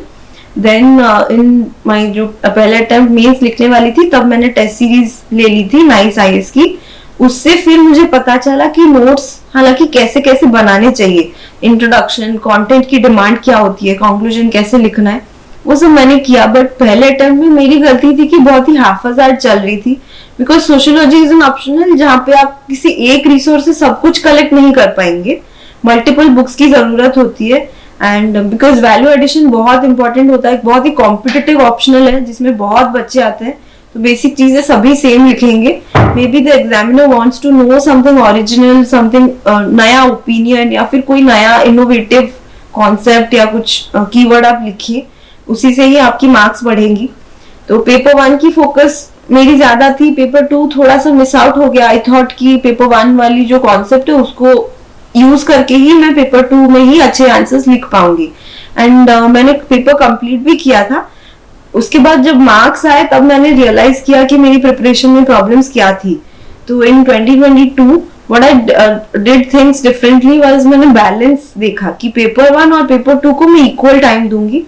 देन इन माई जो पहले अटेम्प्ट मेंस लिखने वाली थी, तब मैंने टेस्ट सीरीज ले ली थी नाइस आईएएस की. उससे फिर मुझे पता चला कि नोट्स हालांकि कैसे कैसे बनाने चाहिए, इंट्रोडक्शन, कंटेंट की डिमांड क्या होती है, कंक्लूजन कैसे लिखना है, वो सब मैंने किया. बट पहले अटेम्प्ट में मेरी गलती थी कि बहुत ही हाफाजात चल रही थी, because sociology is an optional जहाँ पे आप किसी एक रिसोर्स से सब कुछ कलेक्ट नहीं कर पाएंगे. मल्टीपल बुक्स की जरूरत होती है, एंड बिकॉज वैल्यू एडिशन बहुत इंपॉर्टेंट होता है. बहुत ही कॉम्पिटिटिव ऑप्शनल है जिसमें बहुत बच्चे आते हैं, तो बेसिक चीजें सभी सेम लिखेंगे. Maybe the examiner wants to know something original, something नया ओपिनियन, या फिर कोई नया इनोवेटिव कॉन्सेप्ट या कुछ कीवर्ड आप लिखिए, उसी से ही आपकी मार्क्स बढ़ेंगी. तो पेपर 1 की फोकस मेरी ज्यादा थी. पेपर 2 थोड़ा सा मिस आउट हो गया. आई थॉट कि पेपर 1 वाली जो कॉन्सेप्ट है उसको यूज करके ही मैं पेपर 2 में ही अच्छे आंसर्स लिख पाऊंगी. एंड मैंने पेपर कंप्लीट भी किया था. उसके बाद जब मार्क्स आए तब मैंने रियलाइज किया कि मेरी प्रिपरेशन में प्रॉब्लम्स क्या थी. तो इन 2022 what I did things differently was, मैंने बैलेंस देखा कि पेपर 1 और पेपर 2 को मैं इक्वल टाइम दूंगी.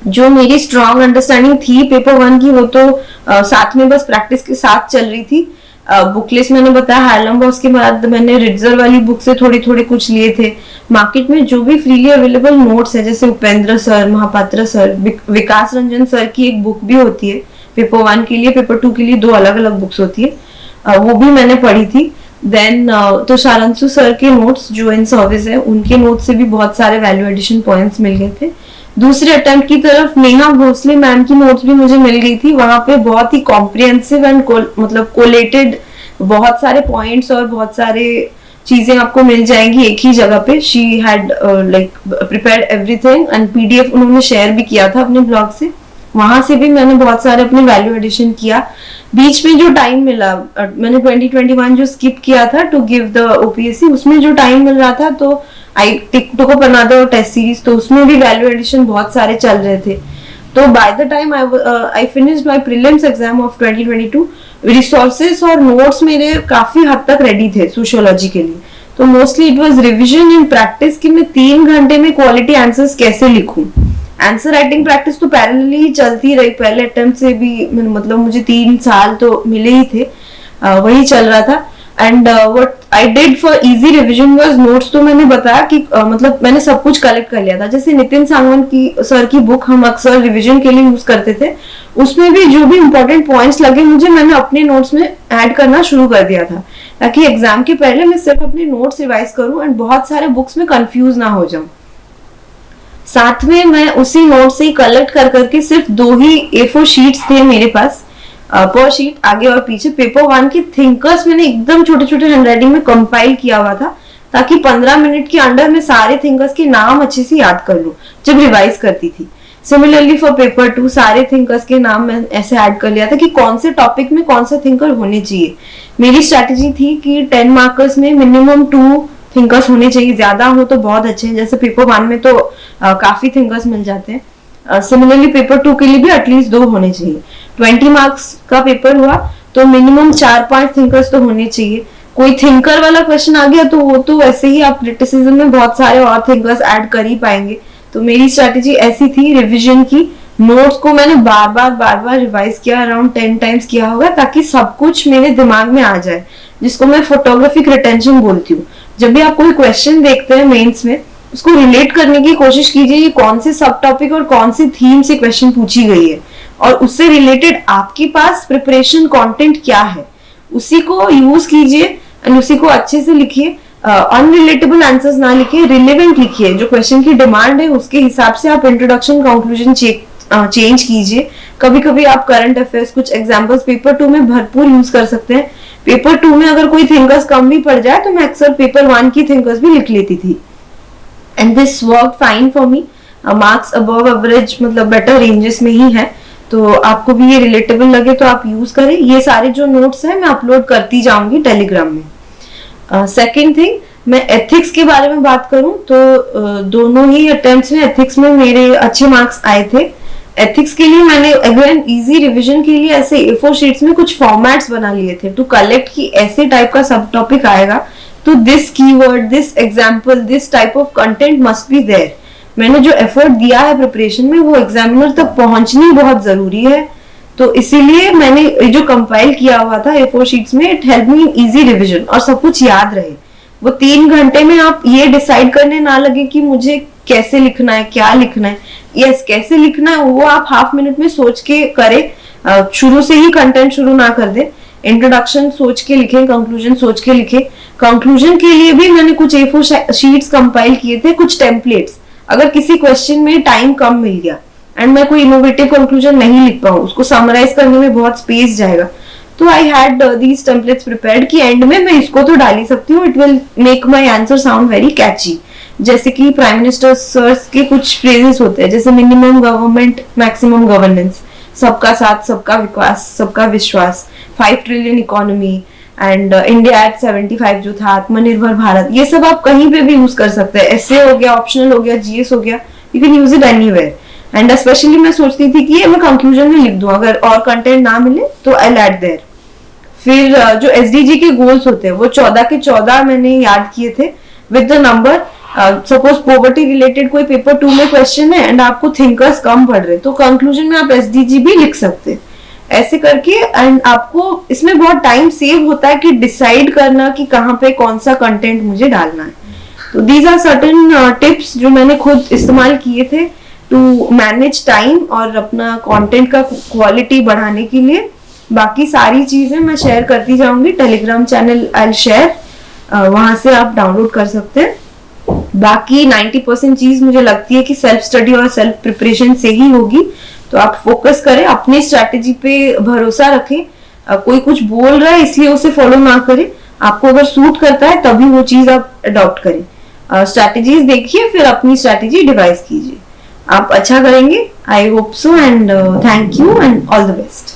जो मेरी स्ट्रॉन्ग अंडरस्टैंडिंग थी पेपर 1 की, वो तो साथ में बस प्रैक्टिस के साथ चल रही थी. बुकलेट्स मैंने बताया, हार्लैम्बर्स के बाद मैंने रिट्जर वाली बुक से थोड़े थोड़े कुछ लिए थे. मार्केट में जो भी फ्रीली अवेलेबल नोट्स है, जैसे उपेंद्र सर, महापात्र सर, विकास रंजन सर की एक बुक भी होती है पेपर 1 के लिए, पेपर 2 के लिए 2 अलग अलग बुक्स होती है, वो भी मैंने पढ़ी थी. देन तो शारंशु सर के नोट्स जो इन सर्विस है, उनके नोट्स से भी बहुत सारे वैल्यू एडिशन पॉइंट्स मिल गए थे. दूसरे अटेम्प्ट की तरफ नेहा भोसले मैम की नोट्स भी मुझे मिल गई थी. वहां पे बहुत ही कॉम्प्रिहेंसिव एंड मतलब कोलेटेड बहुत सारे पॉइंट्स और बहुत सारे चीजें आपको मिल जाएंगी एक ही जगह पे. She had like prepared everything, and PDF उन्होंने शेयर भी किया था अपने ब्लॉग से. वहां से भी मैंने बहुत सारे अपने वैल्यू एडिशन किया. बीच में जो टाइम मिला, मैंने 2021 जो स्किप किया था टू गिव द ओपीएससी, उसमें जो टाइम मिल रहा था तो I took up another test series. तो उसमें भी वैल्यू एडिशन बहुत सारे चल रहे थे. तो by the time I finished my prelims exam of 2022, resources और नोट्स मेरे काफी हद तक रेडी थे सोशियोलॉजी के लिए. तो mostly it was revision and practice कि मैं 3 घंटे में क्वालिटी आंसर्स कैसे लिखूं. आंसर राइटिंग प्रैक्टिस तो पैरेलली ही चलती रही. पहले अटेम्प्ट से भी मतलब मुझे 3 साल तो मिले ही थे, वही चल रहा था. And what I did for easy revision was notes. तो मैंने बताया कि मतलब मैंने सब कुछ कलेक्ट कर लिया था. जैसे नितिन सांगवान की सर की बुक हम अक्सर रिवीजन के लिए यूज करते थे, उसमें भी जो भी इंपॉर्टेंट पॉइंट्स लगे मुझे, मैंने अपने नोट्स में ऐड करना शुरू कर दिया था, ताकि एग्जाम के पहले मैं सिर्फ अपने नोट्स रिवाइज करूं एंड बहुत सारे बुक्स में कंफ्यूज ना हो जाऊं. साथ में मैं उसी नोट से ही कलेक्ट कर करके सिर्फ 2 ही A4 शीट्स थे मेरे पास पर शीट, आगे और पीछे। पेपर 1 के थिंकर्स मैंने एकदम छोटे छोटे हैंडराइटिंग में कंपाइल किया हुआ था ताकि 15 मिनट के अंदर मैं सारे थिंकर्स के नाम अच्छे से याद कर लूं जब रिवाइज करती थी। सिमिलरली फॉर पेपर 2 सारे थिंकर्स के नाम मैं ऐसे ऐड कर लिया था कि कौन से टॉपिक में कौन सा थिंकर होने चाहिए। मेरी स्ट्रैटेजी थी कि 10 मार्कर्स में मिनिमम 2 थिंकर्स होने चाहिए, ज्यादा हो तो बहुत अच्छे हैं, जैसे पेपर 1 में तो काफी थिंकर्स मिल जाते हैं। सिमिलरली पेपर 2 के लिए भी एटलीस्ट 2 होने चाहिए। 20 मार्क्स का पेपर हुआ तो मिनिमम 4-5 थिंकर्स तो होने चाहिए। कोई थिंकर वाला क्वेश्चन आ गया तो वो तो वैसे ही आप क्रिटिसिज्म में बहुत सारे और थिंकर्स ऐड कर ही पाएंगे। तो मेरी स्ट्रैटेजी ऐसी थी रिवीजन की, नोट्स को मैंने बार बार रिवाइज किया, अराउंड 10 टाइम्स किया होगा ताकि सब कुछ मेरे दिमाग में आ जाए, जिसको मैं फोटोग्राफिक रिटेंशन बोलती हूँ। जब भी आप कोई क्वेश्चन देखते हैं मेंस में, उसको रिलेट करने की कोशिश कीजिए कि कौन से सब टॉपिक और कौन सी थीम से क्वेश्चन पूछी गई है और उससे रिलेटेड आपके पास प्रिपरेशन कंटेंट क्या है, उसी को यूज कीजिए एंड उसी को अच्छे से लिखिए। अनरिलेटेबल आंसर्स ना लिखिए, रिलेवेंट लिखिए। जो क्वेश्चन की डिमांड है उसके हिसाब से आप इंट्रोडक्शन कंक्लूजन चेंज कीजिए। कभी कभी आप करंट अफेयर्स कुछ एग्जांपल्स पेपर 2 में भरपूर यूज कर सकते हैं। पेपर 2 में अगर कोई थिंकर्स कम भी पड़ जाए तो मैं अक्सर पेपर 1 की थिंकर्स भी लिख लेती थी and this work fine for me. Marks above average मतलब बेटर रेंजेस में ही है, तो आपको भी ये रिलेटेबल लगे तो आप यूज करें। ये सारे जो नोट्स हैं मैं अपलोड करती जाऊंगी टेलीग्राम में। सेकेंड थिंग, मैं एथिक्स के बारे में बात करूं तो दोनों ही अटेम्प्ट्स में एथिक्स में मेरे अच्छे मार्क्स आए थे। एथिक्स के लिए मैंने अगेन इजी रिवीजन के लिए ऐसे A4 शीट्स में कुछ फॉर्मेट्स बना लिए थे टू कलेक्ट कि ऐसे टाइप का सब टॉपिक आएगा तो this keyword, this example, this type of content must be there. मैंने जो एफर्ट दिया है प्रिपरेशन में वो एग्जामिनर तक पहुंचनी बहुत जरूरी है, तो इसीलिए मैंने जो कंपाइल किया हुआ था A4 शीट्स में, it help me easy revision और सब कुछ याद रहे। वो 3 घंटे में आप ये डिसाइड करने ना लगे कि मुझे कैसे लिखना है, क्या लिखना है। यस, कैसे लिखना है वो आप हाफ मिनट में सोच के करें, शुरू से ही कंटेंट शुरू ना कर दे। इंट्रोडक्शन सोच के लिखे, कंक्लूजन सोच के लिखे। कंक्लूजन के लिए भी मैंने कुछ A4 शीट्स कंपाइल किए थे, कुछ टेम्पलेट्स। अगर किसी क्वेश्चन में टाइम कम मिल गया एंड मैं कोई इनोवेटिव कंक्लूजन नहीं लिख पाऊं, उसको समराइज करने में बहुत स्पेस जाएगा, तो I had these templates prepared कि एंड में मैं इसको तो डाल ही सकती हूँ, it will make my answer sound very catchy. जैसे कि प्राइम मिनिस्टर सर्स के कुछ फ्रेजेस होते हैं, जैसे मिनिमम गवर्नमेंट मैक्सिमम गवर्नेंस, सबका साथ सबका विकास सबका विश्वास, 5 trillion economy and India at 75 जो था, आत्मनिर्भर भारत। ये सब आप कहीं पे भी यूज कर सकते हैं। एसे हो गया, ऑप्शनल हो गया, जीएस हो गया, you can use it anywhere. And specially मैं सोचती थी कि ये मैं कंक्लूजन में लिख दूं, अगर और कंटेंट ना मिले तो आई विल ऐड देयर। फिर जो एसडीजी के गोल्स होते हैं वो 14 के 14 मैंने याद किए थे with the number. Suppose poverty related कोई पेपर 2 में क्वेश्चन है एंड आपको थिंकर्स कम पड़ रहे, तो कंक्लूजन में आप एसडीजी भी लिख सकते हैं ऐसे करके। एंड आपको इसमें बहुत टाइम सेव होता है कि डिसाइड करना कि कहाँ पे कौन सा कंटेंट मुझे डालना है। तो दीज आर सर्टेन टिप्स जो मैंने खुद इस्तेमाल किए थे टू मैनेज टाइम और अपना कंटेंट का क्वालिटी बढ़ाने के लिए। बाकी सारी चीजें मैं शेयर करती जाऊंगी, टेलीग्राम चैनल आई शेयर, वहां से आप डाउनलोड कर सकते हैं। बाकी 90% चीज मुझे लगती है कि सेल्फ स्टडी और सेल्फ प्रिपरेशन से ही होगी, तो आप फोकस करें, अपनी स्ट्रैटेजी पे भरोसा रखें। कोई कुछ बोल रहा है इसलिए उसे फॉलो ना करें, आपको अगर सूट करता है तभी वो चीज आप अडॉप्ट करें। स्ट्रैटेजीज देखिए, फिर अपनी स्ट्रैटेजी डिवाइस कीजिए, आप अच्छा करेंगे। I hope so and thank you and all the best.